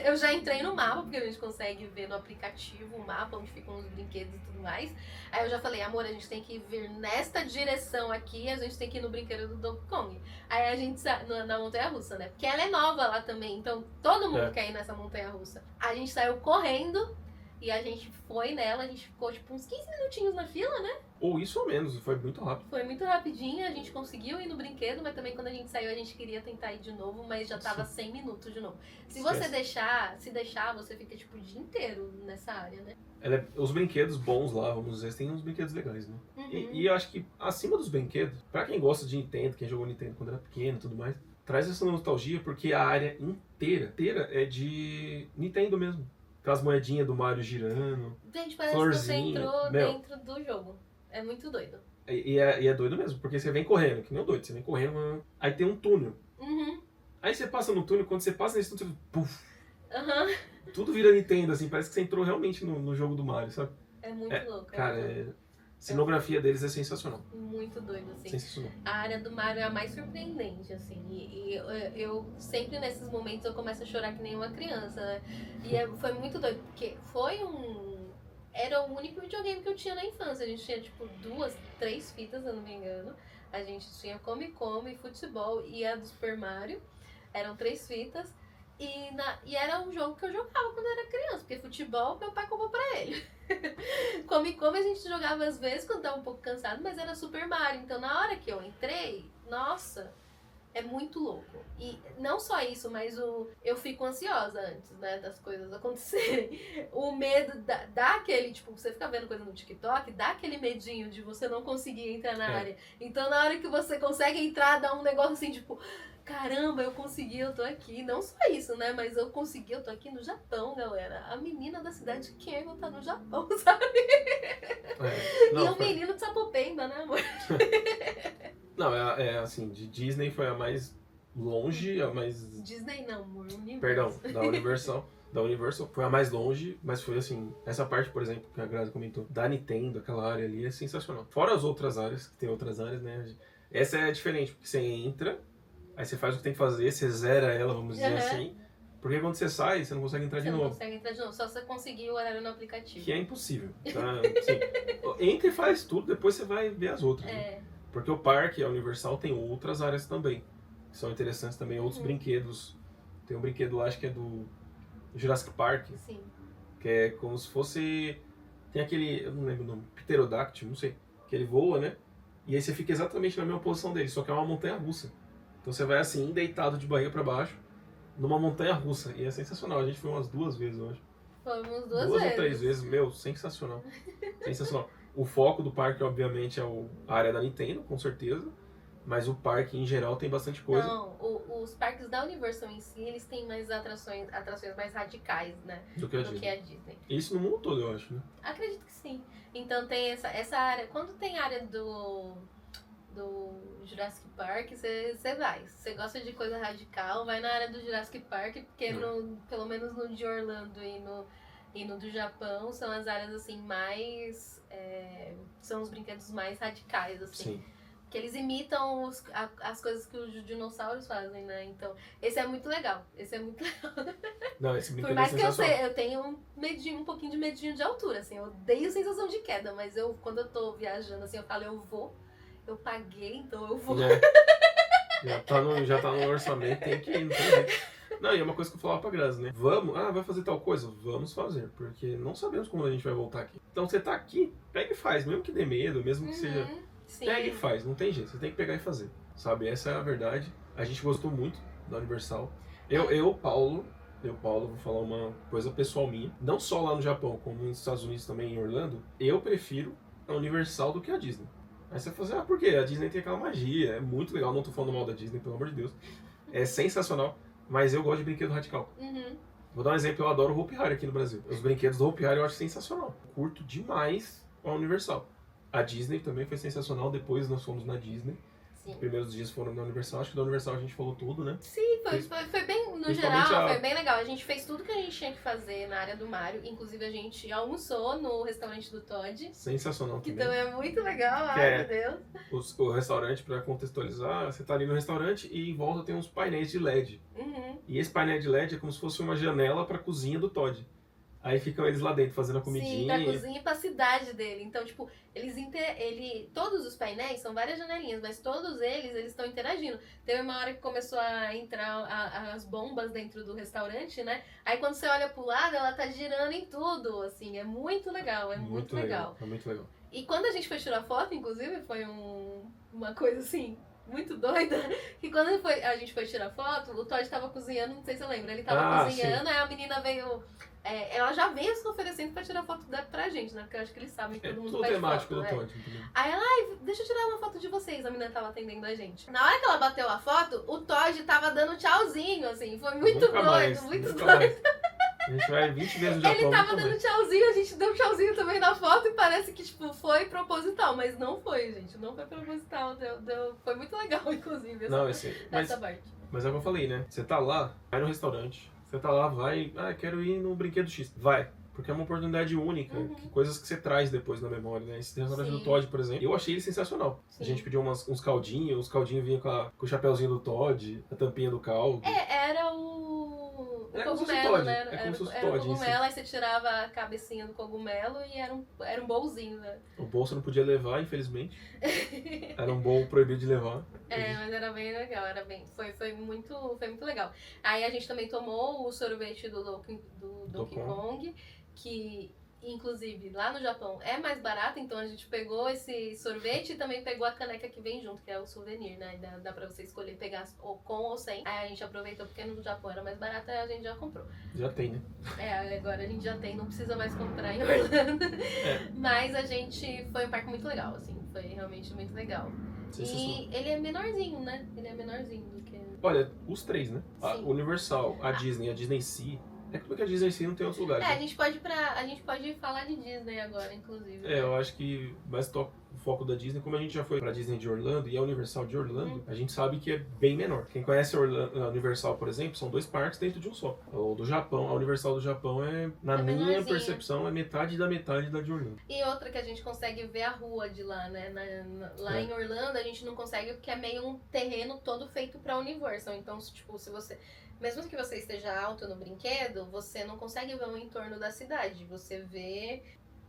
Eu já entrei no mapa, porque a gente consegue ver no aplicativo o mapa, onde ficam os brinquedos e tudo mais. Aí eu já falei, amor, a gente tem que vir nesta direção aqui, a gente tem que ir no brinquedo do Donkey Kong. Aí a gente na montanha-russa, né? Porque ela é nova lá também, então todo mundo quer ir nessa montanha-russa. A gente saiu correndo e a gente foi nela, a gente ficou tipo uns 15 minutinhos na fila, né? Ou isso ou menos, foi muito rápido. Foi muito rapidinho, a gente conseguiu ir no brinquedo, mas também quando a gente saiu a gente queria tentar ir de novo, mas já tava 100 minutos de novo. Se você deixar, você fica tipo o dia inteiro nessa área, né? Os brinquedos bons lá, vamos dizer, tem uns brinquedos legais, né? E eu acho que acima dos brinquedos, pra quem gosta de Nintendo, quem jogou Nintendo quando era pequeno e tudo mais, traz essa nostalgia porque a área inteira é de Nintendo mesmo. Aquelas moedinhas do Mario girando. Gente, parece que você entrou dentro do jogo. É muito doido. E é doido mesmo, porque você vem correndo, que nem um doido, você vem correndo, aí tem um túnel. Aí você passa no túnel, quando você passa nesse túnel, puf, tudo vira Nintendo, assim, parece que você entrou realmente no jogo do Mario, sabe? É muito louco. Cara, a cenografia deles é sensacional. Muito doido, assim. Sensacional. A área do Mario é a mais surpreendente, assim. E eu sempre nesses momentos eu começo a chorar que nem uma criança, né? E foi muito doido, porque era o único videogame que eu tinha na infância. A gente tinha, tipo, 2, 3 fitas, se eu não me engano. A gente tinha Come Come, Futebol e a do Super Mario. Eram 3 fitas. E era um jogo que eu jogava quando eu era criança, porque futebol meu pai comprou pra ele. Come Come a gente jogava às vezes quando tava um pouco cansado, mas era Super Mario. Então na hora que eu entrei, nossa, é muito louco. E não só isso, mas eu fico ansiosa antes, né, das coisas acontecerem. O medo dá aquele, tipo, você fica vendo coisa no TikTok, dá aquele medinho de você não conseguir entrar na área. Então na hora que você consegue entrar, dá um negócio assim, tipo, caramba, eu consegui, eu tô aqui. Não só isso, né, mas eu consegui, eu tô aqui no Japão, galera. A menina da cidade de Kyoto tá no Japão, sabe? E o menino de Sapopemba, né, amor? Não, assim, de Disney foi a mais longe, a mais... Disney não, amor, Universal. Perdão, da Universal foi a mais longe, mas foi assim, essa parte, por exemplo, que a Grazi comentou, da Nintendo, aquela área ali, é sensacional. Fora as outras áreas, que tem outras áreas, né? Essa é diferente, porque você entra, aí você faz o que tem que fazer, você zera ela, vamos dizer assim, porque quando você sai, você não consegue entrar de novo. Você não consegue entrar de novo, só se você conseguir o horário no aplicativo. Que é impossível, tá? Assim, entra e faz tudo, depois você vai ver as outras. Né? Porque o parque, a Universal, tem outras áreas também, que são interessantes também, outros brinquedos. Tem um brinquedo lá, acho que é do Jurassic Park. Sim. Que é como se fosse... Tem aquele, eu não lembro o nome, pterodáctilo, não sei, que ele voa, né? E aí você fica exatamente na mesma posição dele, só que é uma montanha-russa. Então você vai assim, deitado de barriga pra baixo, numa montanha-russa. E é sensacional, a gente foi umas 2 vezes, eu acho. Fomos 2 vezes. 2 ou 3 vezes, meu, sensacional. Sensacional. O foco do parque, obviamente, é a área da Nintendo, com certeza. Mas o parque, em geral, tem bastante coisa. Não, os parques da Universal em si, eles têm mais atrações mais radicais, né? Do que a Disney. Isso no mundo todo, eu acho, né? Acredito que sim. Então tem essa área... Quando tem área do Jurassic Park, você vai. Se você gosta de coisa radical, vai na área do Jurassic Park, porque pelo menos no de Orlando e no do Japão são as áreas assim mais... são os brinquedos mais radicais, assim. Sim. Que eles imitam as coisas que os dinossauros fazem, né? Então, esse é muito legal. Não, esse brinquedo Por mais é que eu tenha um pouquinho de medinho de altura, assim. Eu odeio a sensação de queda, mas quando eu tô viajando, assim, eu falo, eu paguei, então eu vou. Já tá no orçamento, tem que ir, não tem jeito. Não, e é uma coisa que eu falava pra Grazi, né? Vai fazer tal coisa? Vamos fazer, porque não sabemos como a gente vai voltar aqui. Então você tá aqui, pega e faz, mesmo que dê medo, mesmo que seja... Sim. Pega e faz, não tem jeito, você tem que pegar e fazer, sabe? Essa é a verdade. A gente gostou muito da Universal. Paulo, vou falar uma coisa pessoal minha. Não só lá no Japão, como nos Estados Unidos também, em Orlando, eu prefiro a Universal do que a Disney. Aí você fala assim, por quê? A Disney tem aquela magia, é muito legal, não tô falando mal da Disney, pelo amor de Deus. É sensacional, mas eu gosto de brinquedo radical. Vou dar um exemplo, eu adoro o Hopi Hari aqui no Brasil. Os brinquedos do Hopi Hari eu acho sensacional. Curto demais a Universal. A Disney também foi sensacional, depois nós fomos na Disney. Sim. Os primeiros dias foram na Universal, acho que da Universal a gente falou tudo, né? Sim, foi bem, no geral, foi bem legal. A gente fez tudo que a gente tinha que fazer na área do Mario, inclusive a gente almoçou no restaurante do Todd. Sensacional também. Então é muito legal, meu Deus. O restaurante, pra contextualizar, você tá ali no restaurante e em volta tem uns painéis de LED. E esse painel de LED é como se fosse uma janela pra cozinha do Todd. Aí ficam eles lá dentro fazendo a comidinha. Sim, pra cozinha e pra cidade dele. Então, tipo, todos os painéis são várias janelinhas, mas todos eles estão interagindo. Teve uma hora que começou a entrar as bombas dentro do restaurante, né? Aí quando você olha pro lado, ela tá girando em tudo, assim. É muito legal, muito legal. É muito legal. E quando a gente foi tirar foto, inclusive, foi uma coisa assim, muito doida, que quando a gente foi tirar foto, o Todd tava cozinhando, não sei se você lembra, ele tava cozinhando, aí a menina veio... ela já veio se oferecendo pra tirar foto pra gente, né? Porque eu acho que eles sabem que todo mundo faz temático foto, do Todd, entendeu? Aí ela, deixa eu tirar uma foto de vocês. A menina tava atendendo a gente. Na hora que ela bateu a foto, o Todd tava dando tchauzinho, assim. Foi muito doido, muito doido. A gente vai 20 vezes no Japão. Ele tava dando tchauzinho, a gente deu tchauzinho também na foto e parece que, tipo, foi proposital. Mas não foi, gente. Não foi proposital. Foi muito legal, inclusive, essa parte. Mas é o que eu falei, né? Você tá lá, vai no restaurante. Você tá lá, vai... quero ir no brinquedo X. Vai. Porque é uma oportunidade única, coisas que você traz depois na memória, né? Esse restaurante do Todd, por exemplo, eu achei ele sensacional. Sim. A gente pediu uns caldinhos, os caldinhos vinham com o chapéuzinho do Todd, a tampinha do caldo. Era o cogumelo, né? Era como o cogumelo, aí você tirava a cabecinha do cogumelo e era um bolzinho, né? O bol você não podia levar, infelizmente. Era um bol proibido de levar. Mas era bem legal, foi muito legal. Aí a gente também tomou o sorvete do Donkey Kong, que inclusive lá no Japão é mais barato, então a gente pegou esse sorvete e também pegou a caneca que vem junto, que é o souvenir, né? Dá pra você escolher pegar com ou sem. Aí a gente aproveitou porque no Japão era mais barato, aí a gente já comprou. Já tem, né? Agora a gente já tem, não precisa mais comprar em Orlando. Mas a gente foi um parque muito legal, assim, foi realmente muito legal. E ele é menorzinho, né? Ele é menorzinho do que... Olha, os três, né? A Universal, a Disney, a Disney Sea. É que a Disney Sea não tem outros lugares. A gente pode falar de Disney agora, inclusive. Né? Eu acho que mais o foco da Disney, como a gente já foi pra Disney de Orlando e a Universal de Orlando, a gente sabe que é bem menor. Quem conhece a Universal, por exemplo, são 2 parques dentro de um só. O do Japão, a Universal do Japão na minha percepção, é metade da de Orlando. E outra que a gente consegue ver a rua de lá, né? Lá em Orlando a gente não consegue porque é meio um terreno todo feito pra Universal. Então, tipo, se você... Mesmo que você esteja alto no brinquedo, você não consegue ver o entorno da cidade. Você vê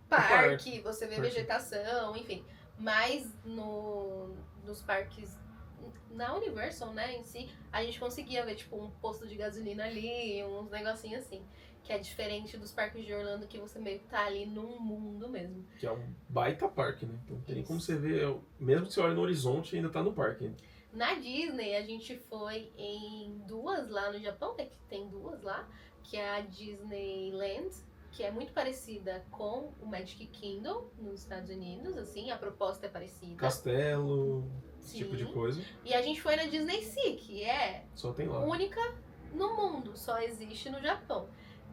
parque, você vê vegetação, enfim. Mas nos parques, na Universal, né, em si, a gente conseguia ver, tipo, um posto de gasolina ali, uns negocinhos assim. Que é diferente dos parques de Orlando, que você meio que tá ali num mundo mesmo. Que é um baita parque, né? Então tem como você ver, mesmo que você olhe no horizonte, ainda tá no parque. Na Disney, a gente foi em 2 lá no Japão, que tem 2 lá, que é a Disneyland, que é muito parecida com o Magic Kingdom nos Estados Unidos, assim, a proposta é parecida. Castelo, esse tipo de coisa. E a gente foi na Disney Sea, que é só tem lá. Única no mundo, só existe no Japão.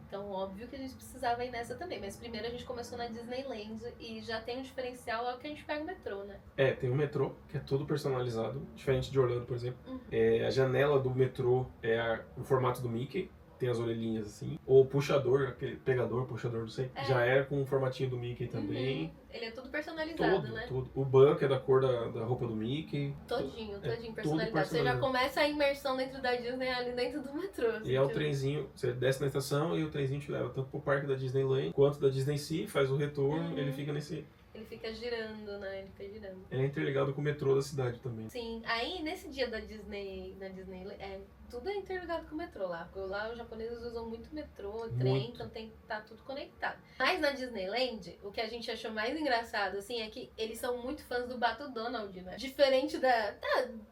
Então, óbvio que a gente precisava ir nessa também. Mas primeiro a gente começou na Disneyland e já tem um diferencial, é o que a gente pega o metrô, né? Tem um metrô, que é todo personalizado. Diferente de Orlando, por exemplo. A janela do metrô é o formato do Mickey. Tem as orelhinhas assim. O puxador, aquele puxador, não sei. Já é com o formatinho do Mickey também. Ele é tudo personalizado, né? Todo. O banco é da cor da roupa do Mickey. Todinho personalizado. Você já começa a imersão dentro da Disney ali dentro do metrô. Assim, e é o trenzinho, você desce na estação e o trenzinho te leva tanto pro parque da Disneyland quanto da Disney Sea, faz o retorno, ele fica nesse... Ele fica girando, né? Ele fica girando. Ele é interligado com o metrô da cidade também. Sim, aí nesse dia da Disney, tudo é interligado com o metrô lá. Porque lá os japoneses usam muito metrô, trem, então tá tudo conectado. Mas na Disneyland, o que a gente achou mais engraçado, assim, é que eles são muito fãs do Pato Donald, né? Diferente da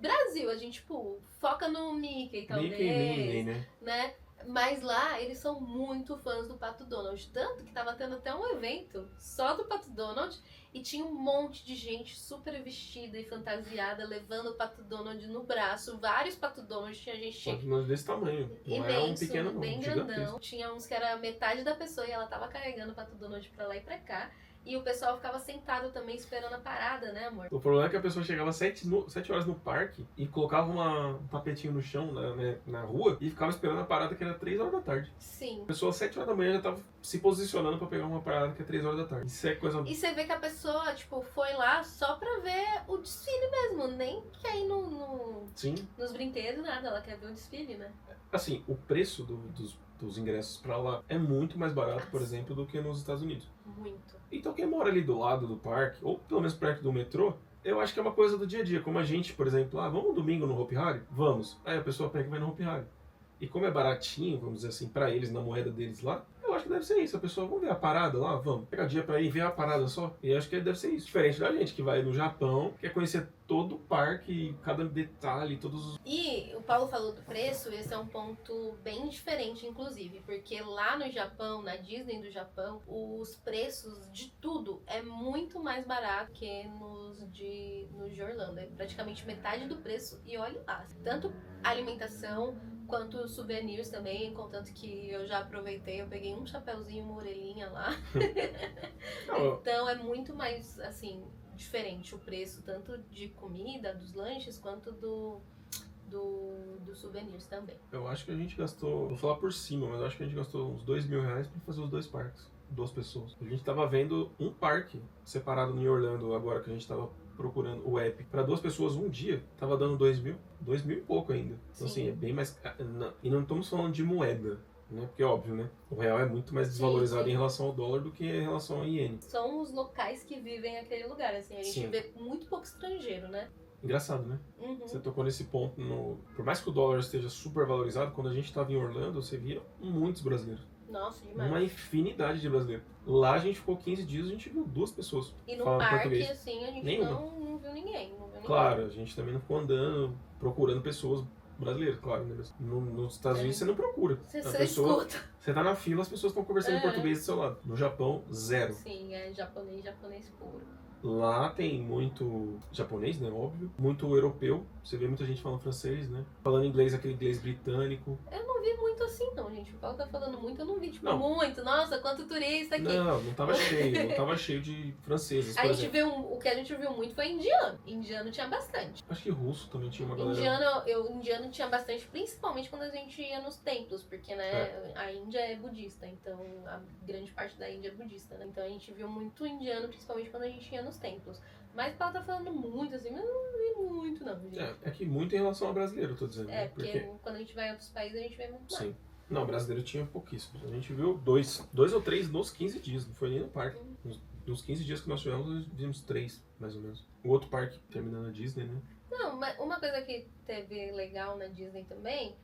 Brasil, a gente, tipo, foca no Mickey, talvez. Mickey e Minnie, né? Mas lá, eles são muito fãs do Pato Donald. Tanto que tava tendo até um evento só do Pato Donald. E tinha um monte de gente super vestida e fantasiada, levando o Pato Donald no braço. Vários Pato Donald, tinha gente... Pato Donald desse tamanho. Não imenso, é um pequeno não, bem grandão. Tinha uns que era metade da pessoa e ela tava carregando o Pato Donald pra lá e pra cá. E o pessoal ficava sentado também esperando a parada, né, amor? O problema é que a pessoa chegava 7 horas no parque e colocava um tapetinho no chão, na rua, e ficava esperando a parada que era 3 horas da tarde. Sim. A pessoa às 7 horas da manhã já tava se posicionando pra pegar uma parada que é 3 horas da tarde. Isso é coisa... E você vê que a pessoa, tipo, foi lá só pra ver o desfile mesmo, nem quer ir nos brinquedos, nada, ela quer ver o desfile, né? Assim, o preço dos ingressos pra lá é muito mais barato, por exemplo, do que nos Estados Unidos. Muito. Então quem mora ali do lado do parque, ou pelo menos perto do metrô, eu acho que é uma coisa do dia a dia. Como a gente, por exemplo, vamos domingo no Hopi Hari? Vamos. Aí a pessoa pega e vai no Hopi Hari. E como é baratinho, vamos dizer assim, pra eles, na moeda deles lá, eu acho que deve ser isso. A pessoa, vamos ver a parada lá? Vamos. Pegar dia pra ir ver a parada só. E acho que deve ser isso. Diferente da gente que vai no Japão, quer conhecer todo o parque, cada detalhe, todos os... E o Paulo falou do preço, esse é um ponto bem diferente, inclusive, porque lá no Japão, na Disney do Japão, os preços de tudo é muito mais barato que nos de Orlando. É praticamente metade do preço e olha lá. Tanto alimentação quanto souvenirs também, contanto que eu já aproveitei, eu peguei um chapéuzinho, uma orelhinha lá. Então é muito mais, assim, diferente o preço, tanto de comida, dos lanches, quanto dos souvenirs também. Eu acho que a gente gastou, vou falar por cima, mas eu acho que a gente gastou uns R$2.000 pra fazer os 2 parques. 2 pessoas. A gente tava vendo um parque separado em Orlando, agora que a gente tava procurando o app, pra 2 pessoas um dia, tava dando 2.000. 2.000 e pouco ainda. Então, assim, é bem mais... E não estamos falando de moeda, né? Porque é óbvio, né? O real é muito mais desvalorizado em relação ao dólar do que em relação ao iene. São os locais que vivem naquele lugar, assim. A gente vê muito pouco estrangeiro, né? Engraçado, né? Você tocou nesse ponto. Por mais que o dólar esteja super valorizado, quando a gente estava em Orlando, você via muitos brasileiros. Nossa, demais. Uma infinidade de brasileiros. Lá a gente ficou 15 dias, a gente viu 2 pessoas. E no parque, português. Assim, a gente não viu ninguém. Claro, a gente também não ficou andando, procurando pessoas brasileiras, claro. Né? Nos Estados Unidos você não procura. Você escuta. Você tá na fila, as pessoas estão conversando em português do seu lado. No Japão, zero. Sim, é japonês puro. Lá tem muito japonês, né, óbvio. Muito europeu. Você vê muita gente falando francês, né? Falando inglês, aquele inglês britânico. Eu não vi muito assim, não, gente. O Paulo tá falando muito, eu não vi, tipo, muito. Nossa, quanto turista aqui. Não tava cheio. Não tava cheio de franceses, por exemplo. O que a gente viu muito foi indiano. Indiano tinha bastante. Acho que russo também tinha uma galera. Indiano tinha bastante, principalmente quando a gente ia nos templos, porque, né, a Índia é budista, então a grande parte da Índia é budista, né? Então a gente viu muito indiano, principalmente quando a gente ia nos templos. Mas o Paulo tá falando muito, assim, mas eu não vi muito, não, gente. É que muito em relação ao brasileiro, eu tô dizendo. É, porque quando a gente vai em outros países, a gente vê muito mais. Sim. Não, brasileiro tinha pouquíssimos. A gente viu 2 ou 3 nos 15 dias, não foi nem no parque. Nos 15 dias que nós tivemos, nós vimos 3, mais ou menos. O outro parque, terminando a Disney, né? Não, mas uma coisa que teve legal na Disney também,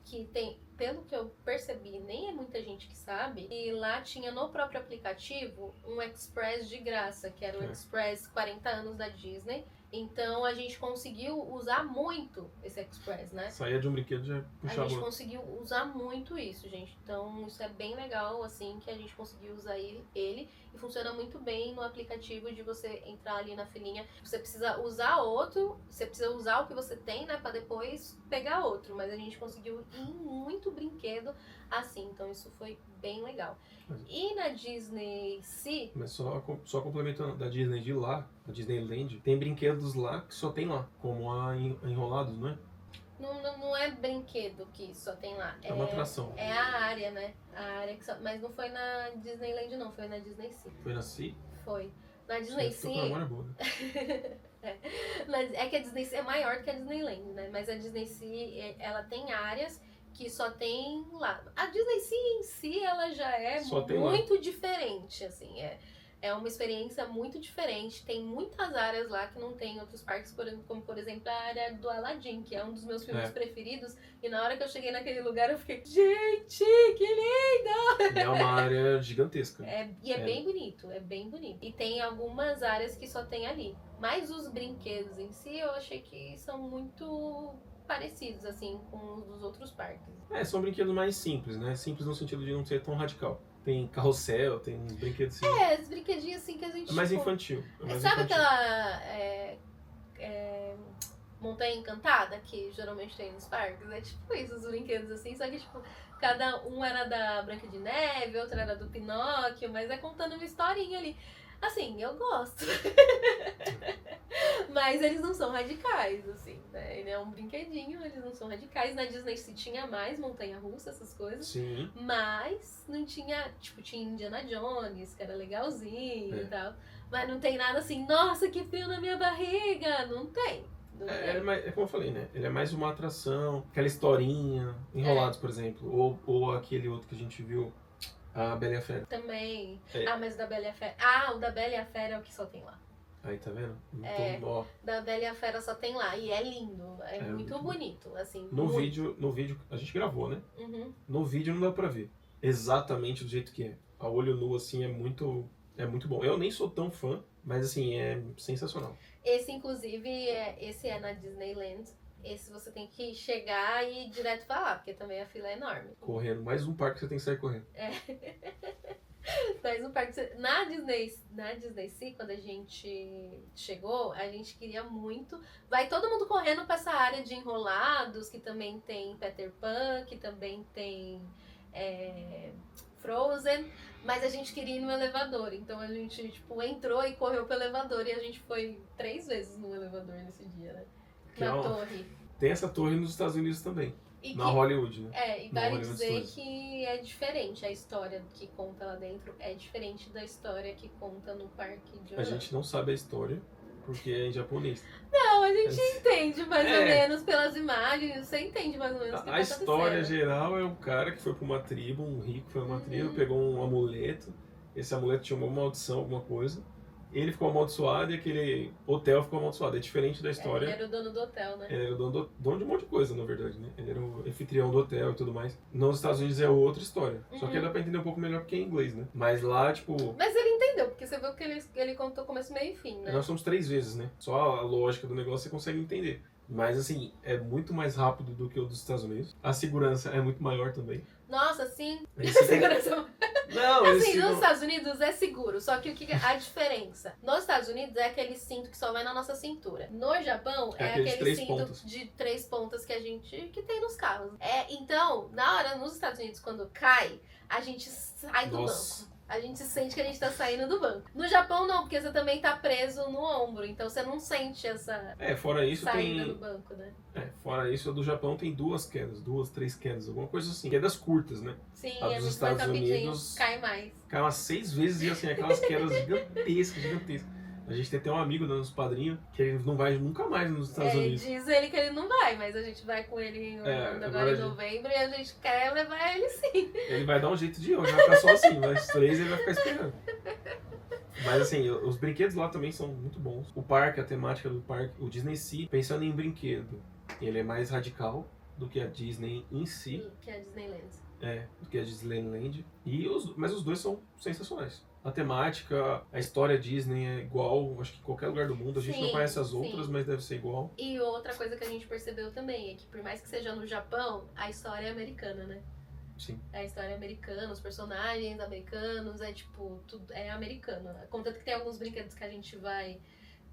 que tem, pelo que eu percebi, nem é muita gente que sabe, e lá tinha no próprio aplicativo um Express de graça, que era o Express 40 anos da Disney. Então a gente conseguiu usar muito esse Express, né? Saía de um brinquedo e já puxava. A gente conseguiu usar muito isso, gente. Então isso é bem legal, assim, que a gente conseguiu usar ele e funciona muito bem no aplicativo de você entrar ali na filinha. Você precisa usar outro, você precisa usar o que você tem, né, pra depois pegar outro. Mas a gente conseguiu ir em muito brinquedo assim, então isso foi bem legal. E na Disney Sea... Mas só complementando, da Disney de lá, a Disneyland, tem brinquedos lá que só tem lá, como a Enrolados, não é? Não é brinquedo que só tem lá. É uma atração. É a área, né? A área que só... Mas não foi na Disneyland, não. Foi na Disney Sea. Foi na Sea? Foi. Na Disney Sea... Tô com a memória boa, né? É que a Disney Sea é maior que a Disneyland, né? Mas a Disney Sea, ela tem áreas que só tem lá. A Disney Sea em si, ela já é muito diferente, assim. É uma experiência muito diferente. Tem muitas áreas lá que não tem em outros parques, como por exemplo a área do Aladdin, que é um dos meus filmes preferidos. E na hora que eu cheguei naquele lugar, eu fiquei, gente, que lindo! É uma área gigantesca. E é bem bonito, é bem bonito. E tem algumas áreas que só tem ali. Mas os brinquedos em si, eu achei que são muito parecidos, assim, com os dos outros parques. São brinquedos mais simples, né? Simples no sentido de não ser tão radical. Tem carrossel, tem uns brinquedos assim. Os brinquedinhos assim que a gente... É mais infantil. Sabe aquela montanha encantada que geralmente tem nos parques? É tipo isso, os brinquedos assim, só que tipo, cada um era da Branca de Neve, outro era do Pinóquio, mas é contando uma historinha ali. Assim, eu gosto. Mas eles não são radicais, assim, né? Ele é um brinquedinho, eles não são radicais. Na Disney se tinha mais montanha-russa, essas coisas. Sim. Mas não tinha, tipo, tinha Indiana Jones, que era legalzinho e tal. Mas não tem nada assim, nossa, que frio na minha barriga. Não tem. É como eu falei, né? Ele é mais uma atração, aquela historinha, Enrolados, por exemplo. Ou aquele outro que a gente viu, a Bela e a Fera. Também. Mas o da Bela e a Fera... o da Bela e a Fera é o que só tem lá. Aí, tá vendo? Da Bela e a Fera só tem lá. E é lindo. É muito bonito, assim. No vídeo, a gente gravou, né? Uhum. No vídeo não dá pra ver. exatamente do jeito que é. A olho nu, assim, é muito bom. Eu nem sou tão fã, mas assim, é sensacional. Esse, inclusive, esse é na Disneyland. Esse você tem que chegar e direto falar, porque também a fila é enorme. Correndo. Mais um parque que você tem que sair correndo. Mais um parque. Na Disney Sea, quando a gente chegou, a gente queria muito. Vai todo mundo correndo pra essa área de enrolados, que também tem Peter Pan, que também tem Frozen. Mas a gente queria ir no elevador. Então a gente, tipo, entrou e correu pro elevador. E a gente foi 3 vezes no elevador nesse dia, né? Na torre. Tem essa torre nos Estados Unidos também. Na Hollywood, né? E vale dizer que é diferente. A história que conta lá dentro é diferente da história que conta no parque de Orlando. A gente não sabe a história, porque é em japonês. Não, a gente entende mais ou menos pelas imagens. Você entende mais ou menos o que tá acontecendo. A história geral é um cara que foi pra uma tribo, um rico foi pra uma tribo, pegou um amuleto. Esse amuleto tinha uma maldição, alguma coisa. Ele ficou amaldiçoado e aquele hotel ficou amaldiçoado. É diferente da história. Ele era o dono do hotel, né? Ele era o dono de um monte de coisa, na verdade, né? Ele era o anfitrião do hotel e tudo mais. Nos Estados Unidos é outra história. Só que dá pra entender um pouco melhor porque é em inglês, né? Mas lá, tipo... Mas ele entendeu, porque você viu que ele contou começo, meio e fim, né? Nós somos 3 vezes, né? Só a lógica do negócio você consegue entender. Mas, assim, é muito mais rápido do que o dos Estados Unidos. A segurança é muito maior também. Nossa, sim. A segurança... Não, assim, nos Estados Unidos é seguro, só que a diferença? Nos Estados Unidos é aquele cinto que só vai na nossa cintura. No Japão é aquele cinto de 3 pontas que tem nos carros. Então, na hora, nos Estados Unidos, quando cai, a gente sai do banco. A gente sente que a gente tá saindo do banco. No Japão não, porque você também tá preso no ombro, então você não sente essa fora isso saída do banco, né? Fora isso, a do Japão tem 2 quedas, 2, 3 quedas, alguma coisa assim. Quedas curtas, né? Sim, a dos Estados Unidos cai mais. Cai umas 6 vezes e assim, aquelas quedas gigantescas. A gente tem até um amigo, né, nos padrinhos, que ele não vai nunca mais nos Estados Unidos. Diz ele que ele não vai, mas a gente vai com ele agora em novembro e a gente quer levar ele sim. Ele vai dar um jeito de ir, ele vai ficar só assim, mas 3 ele vai ficar esperando. Mas assim, os brinquedos lá também são muito bons. O parque, a temática do parque, o Disney Sea, pensando em brinquedo, ele é mais radical do que a Disney em si. Que a Disneyland. Do que a Disneyland. Mas os dois são sensacionais. A temática, a história Disney é igual, acho que em qualquer lugar do mundo. A gente não conhece as outras, mas deve ser igual. E outra coisa que a gente percebeu também é que por mais que seja no Japão, a história é americana, né? Sim. A história é americana, os personagens americanos, tudo é americano. Contanto que tem alguns brinquedos que a gente vai,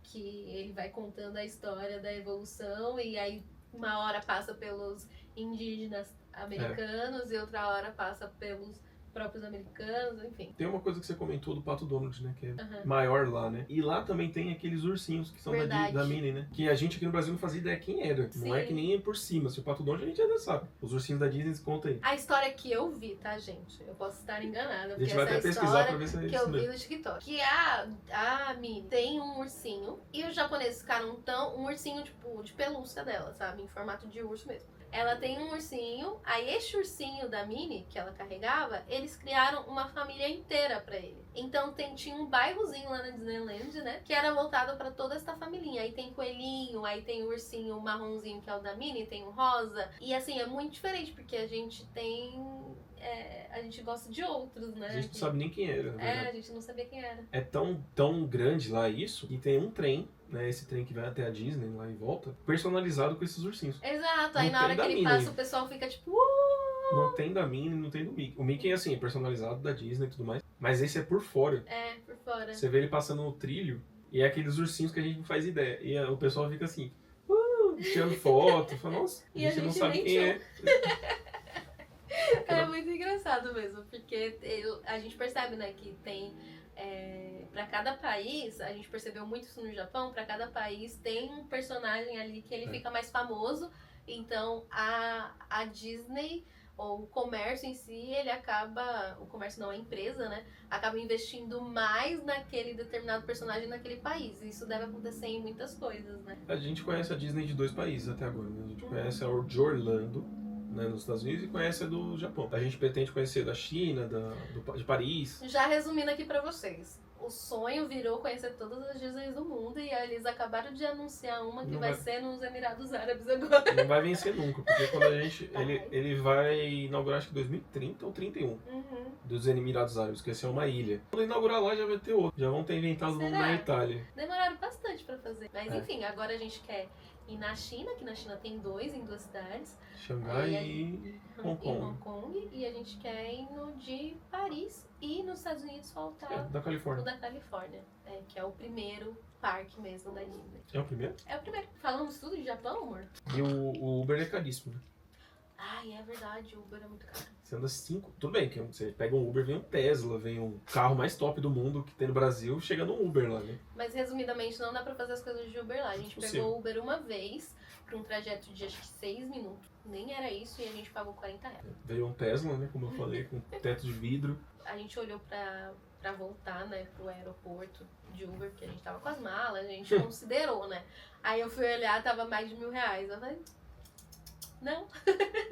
que ele vai contando a história da evolução e aí uma hora passa pelos indígenas americanos e outra hora passa pelos próprios americanos, enfim. Tem uma coisa que você comentou do Pato Donald, né? Que é maior lá, né? E lá também tem aqueles ursinhos que são da Minnie, né? Que a gente aqui no Brasil não fazia ideia quem era. Sim. Não é que nem por cima. Se o Pato Donald a gente ainda sabe. Os ursinhos da Disney, conta aí. A história que eu vi, tá, gente? Eu posso estar enganada. A gente vai até pesquisar pra ver se é isso. Que eu vi no TikTok. Que a Minnie tem um ursinho e os japoneses ficaram um ursinho, tipo, de pelúcia dela, sabe? Em formato de urso mesmo. Ela tem um ursinho, aí esse ursinho da Minnie, que ela carregava, eles criaram uma família inteira pra ele. Então tinha um bairrozinho lá na Disneyland, né? Que era voltado pra toda essa família. Aí tem coelhinho, aí tem o ursinho marronzinho, que é o da Minnie, tem o rosa. E assim, é muito diferente, porque a gente tem... a gente gosta de outros, né? A gente não sabe nem quem era, na verdade. A gente não sabia quem era. É tão grande lá isso, que tem um trem, né, esse trem que vai até a Disney lá e volta, personalizado com esses ursinhos. Exato, aí na hora que ele passa o pessoal fica tipo... Não tem da Minnie, não tem do Mickey. O Mickey é assim, personalizado da Disney e tudo mais, mas esse é por fora. Por fora. Você vê ele passando no trilho e é aqueles ursinhos que a gente não faz ideia. E o pessoal fica assim, tirando foto, fala, nossa, a gente não sabe quem é. É muito engraçado mesmo, porque a gente percebe, né, que tem... pra cada país, a gente percebeu muito isso no Japão, pra cada país tem um personagem ali que ele fica mais famoso, então a Disney, ou o comércio em si, ele acaba, o comércio não, a empresa, né, acaba investindo mais naquele determinado personagem naquele país, isso deve acontecer em muitas coisas, né. A gente conhece a Disney de 2 países até agora, né? A gente conhece a de Orlando, né, nos Estados Unidos, e conhece a do Japão. A gente pretende conhecer da China, de Paris. Já resumindo aqui pra vocês, O sonho virou conhecer todas as Disneys do mundo e eles acabaram de anunciar uma que vai ser nos Emirados Árabes agora. Não vai vencer nunca, porque quando a gente... ele vai inaugurar acho que 2030 ou 31 dos Emirados Árabes, que essa é uma ilha. Quando inaugurar lá já vai ter outro. Já vão ter inventado um na Itália. Demoraram bastante pra fazer. Mas enfim, agora a gente quer ir na China, que na China tem em duas cidades. Xangai e Hong Kong. E a gente quer ir no de Paris e nos Estados Unidos faltar da Califórnia. o da Califórnia. Que é o primeiro parque mesmo da Disney. É o primeiro? É o primeiro. Falamos tudo de Japão, amor? E o Uber é caríssimo, né? Ai, é verdade, o Uber é muito caro. Você anda 5... Tudo bem, que você pega um Uber, vem um Tesla, vem um carro mais top do mundo que tem no Brasil, chega num Uber lá, né? Mas resumidamente, não dá pra fazer as coisas de Uber lá. A gente pegou o Uber uma vez, pra um trajeto de acho que 6 minutos. Nem era isso e a gente pagou R$40. Veio um Tesla, né, como eu falei, com teto de vidro. A gente olhou pra voltar, né, pro aeroporto de Uber, porque a gente tava com as malas, a gente considerou, né? Aí eu fui olhar, tava mais de R$1.000. Eu falei... Não.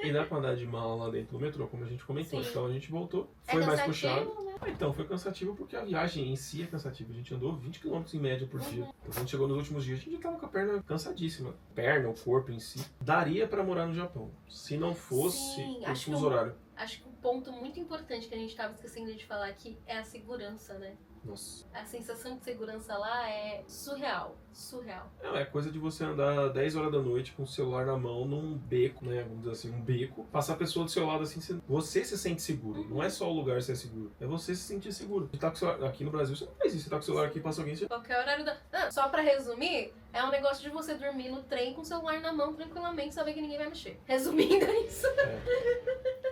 E dá pra andar de mala lá dentro do metrô, como a gente comentou. Sim. Então a gente voltou, foi mais puxado. Né? Então, foi cansativo porque a viagem em si é cansativa. A gente andou 20 km em média por dia. Então, quando chegou nos últimos dias, a gente já tava com a perna cansadíssima. Perna, o corpo em si. Daria pra morar no Japão. Se não fosse o fuso horário. Acho que um ponto muito importante que a gente tava esquecendo de falar aqui é a segurança, né? Nossa. A sensação de segurança lá é surreal. Surreal. É coisa de você andar 10 horas da noite com o celular na mão num beco, né? Vamos dizer assim, um beco. Passar a pessoa do seu lado assim, você se sente seguro. Não é só o lugar ser seguro. É você se sentir seguro. Você tá com o celular... Aqui no Brasil você não faz isso. Você tá com o celular aqui e passa alguém... Você... Qualquer horário da... só pra resumir, é um negócio de você dormir no trem com o celular na mão tranquilamente, saber que ninguém vai mexer. Resumindo isso.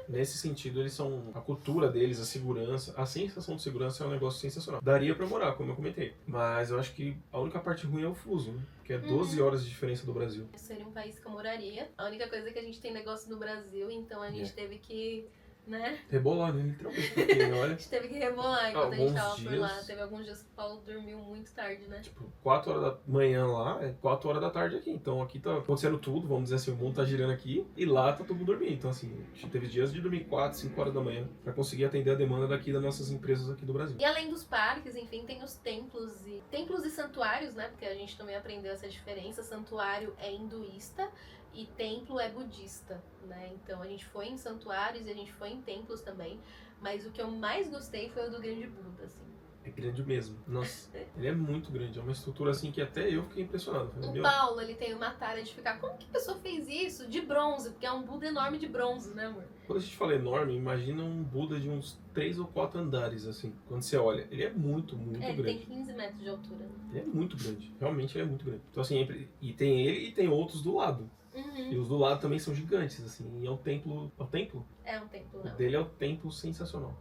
Nesse sentido, eles são... A cultura deles, a segurança... A sensação de segurança é um negócio sensacional. Daria pra morar, como eu comentei. Mas eu acho que a única parte ruim é o fuso, né? Que é 12 horas de diferença do Brasil. Seria um país que eu moraria. A única coisa é que a gente tem negócio no Brasil, então a gente teve que, né? Rebolar, né? Literalmente. Porque, olha... A gente teve que rebolar enquanto a gente tava por lá. Teve alguns dias que o Paulo dormiu muito tarde, né? Tipo, 4 horas da manhã lá, é 4 horas da tarde aqui. Então aqui tá acontecendo tudo, vamos dizer assim, o mundo tá girando aqui. E lá tá todo mundo dormindo. Então assim, a gente teve dias de dormir 4, 5 horas da manhã pra conseguir atender a demanda daqui das nossas empresas aqui do Brasil. E além dos parques, enfim, tem os templos e santuários, né? Porque a gente também aprendeu essa diferença. Santuário é hinduísta e templo é budista, né? Então a gente foi em santuários e a gente foi em templos também. Mas o que eu mais gostei foi o do Grande Buda, assim. É grande mesmo. Nossa, ele é muito grande. É uma estrutura assim que até eu fiquei impressionado. O Paulo, ele tem uma tara de ficar... Como que a pessoa fez isso? De bronze, porque é um Buda enorme de bronze, né, amor? Quando a gente fala enorme, imagina um Buda de uns 3 ou 4 andares, assim. Quando você olha, ele é muito grande. Ele tem 15 metros de altura. Né? Ele é muito grande. Realmente ele é muito grande. Então assim, e tem ele e tem outros do lado. E os do lado também são gigantes, assim. E é um templo... É um templo? É um templo, não. O dele é um templo sensacional.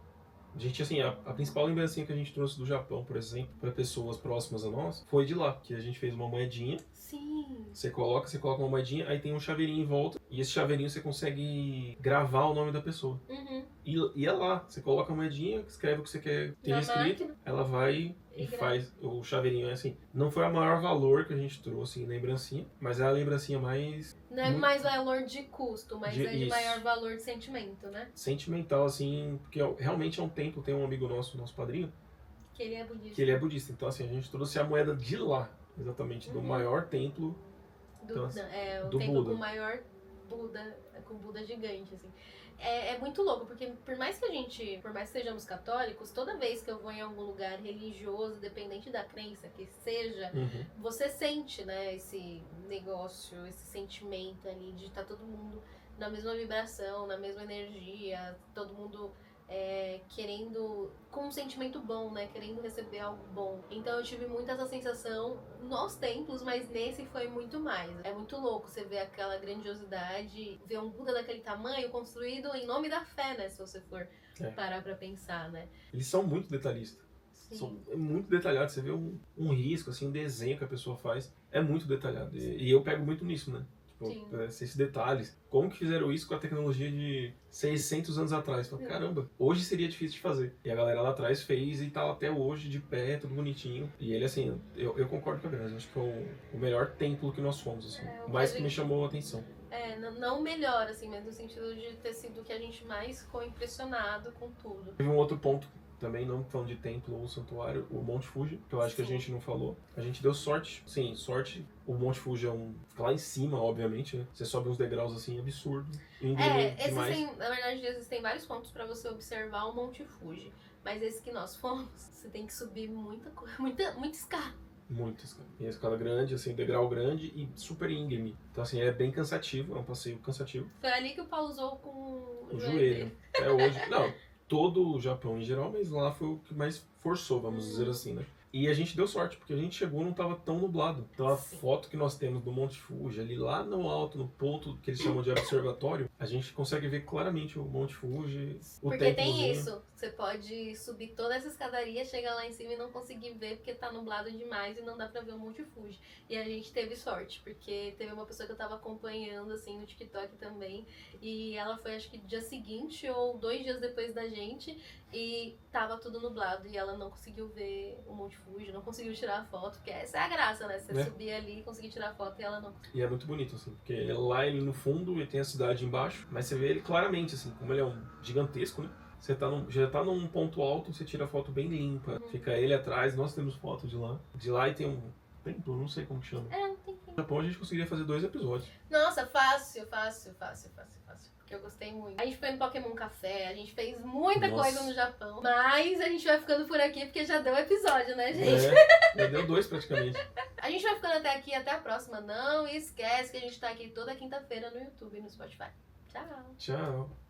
A gente, assim, a principal lembrancinha que a gente trouxe do Japão, por exemplo, para pessoas próximas a nós, foi de lá, que a gente fez uma moedinha. Sim. Você coloca uma moedinha, aí tem um chaveirinho em volta, e esse chaveirinho você consegue gravar o nome da pessoa. E é lá, você coloca a moedinha, escreve o que você quer ter escrito, ela vai e faz o chaveirinho. É assim, não foi o maior valor que a gente trouxe em lembrancinha, mas é a lembrancinha mais... Não é mais valor de custo, mas é de maior valor de sentimento, né? Sentimental, assim, porque realmente é um templo, tem um amigo nosso padrinho, que ele é budista. Que ele é budista. Então, assim, a gente trouxe a moeda de lá, exatamente, do maior templo do templo Buda. Com o maior Buda, com Buda gigante, assim. É muito louco, porque por mais que sejamos católicos, toda vez que eu vou em algum lugar religioso, dependente da crença que seja, você sente, né, esse negócio, esse sentimento ali de estar todo mundo na mesma vibração, na mesma energia, todo mundo querendo, com um sentimento bom, né, querendo receber algo bom. Então eu tive muito essa sensação nos templos, mas nesse foi muito mais. É muito louco você ver aquela grandiosidade, ver um Buda daquele tamanho construído em nome da fé, né, se você for parar pra pensar, né. Eles são muito detalhistas. São muito detalhados. Você vê um risco, assim, um desenho que a pessoa faz, é muito detalhado. E eu pego muito nisso, né. Esses detalhes. Como que fizeram isso com a tecnologia de 600 anos atrás? Falei, caramba, hoje seria difícil de fazer. E a galera lá atrás fez e tá até hoje de pé, tudo bonitinho. E ele, assim, eu concordo com a Grazi. Acho que é o melhor templo que nós fomos, assim. O mais que me chamou a atenção. Não melhor, assim, mas no sentido de ter sido o que a gente mais ficou impressionado com tudo. Teve um outro ponto também não falando de templo ou santuário, o Monte Fuji, que eu acho que a gente não falou. A gente deu sorte, sim, sorte. O Monte Fuji fica lá em cima, obviamente, né? Você sobe uns degraus assim, absurdo. Na verdade, existem vários pontos pra você observar o Monte Fuji. Mas esse que nós fomos, você tem que subir muita escada. Muita escada. E a escada grande, assim, degrau grande e super íngreme. Então, assim, é bem cansativo, é um passeio cansativo. Foi ali que o Paulo usou com o joelho. Até hoje. Não, todo o Japão em geral, mas lá foi o que mais forçou, vamos dizer assim, né? E a gente deu sorte, porque a gente chegou e não estava tão nublado. Então a foto que nós temos do Monte Fuji, ali lá no alto, no ponto que eles chamam de observatório, a gente consegue ver claramente o Monte Fuji, o Porque tem isso, você pode subir toda essa escadaria, chegar lá em cima e não conseguir ver porque tá nublado demais e não dá pra ver o Monte Fuji. E a gente teve sorte, porque teve uma pessoa que eu tava acompanhando, assim, no TikTok também, e ela foi, acho que dia seguinte ou 2 dias depois da gente, e tava tudo nublado e ela não conseguiu ver o Monte Fuji, não conseguiu tirar a foto, porque essa é a graça, né? Você subir ali e conseguir tirar a foto e ela não. E é muito bonito, assim, porque lá ele no fundo e tem a cidade embaixo, mas você vê ele claramente, assim, como ele é um gigantesco, né? Você já tá num ponto alto, você tira a foto bem limpa, fica ele atrás, nós temos foto de lá. De lá e tem um templo, não sei como que chama. Não tem. No Japão a gente conseguiria fazer 2 episódios. Nossa, fácil. Porque eu gostei muito. A gente foi no Pokémon Café, a gente fez muita coisa no Japão. Mas a gente vai ficando por aqui porque já deu episódio, né, gente? Já deu 2 praticamente. A gente vai ficando até aqui, até a próxima. Não esquece que a gente tá aqui toda quinta-feira no YouTube e no Spotify. Tchau. Tchau.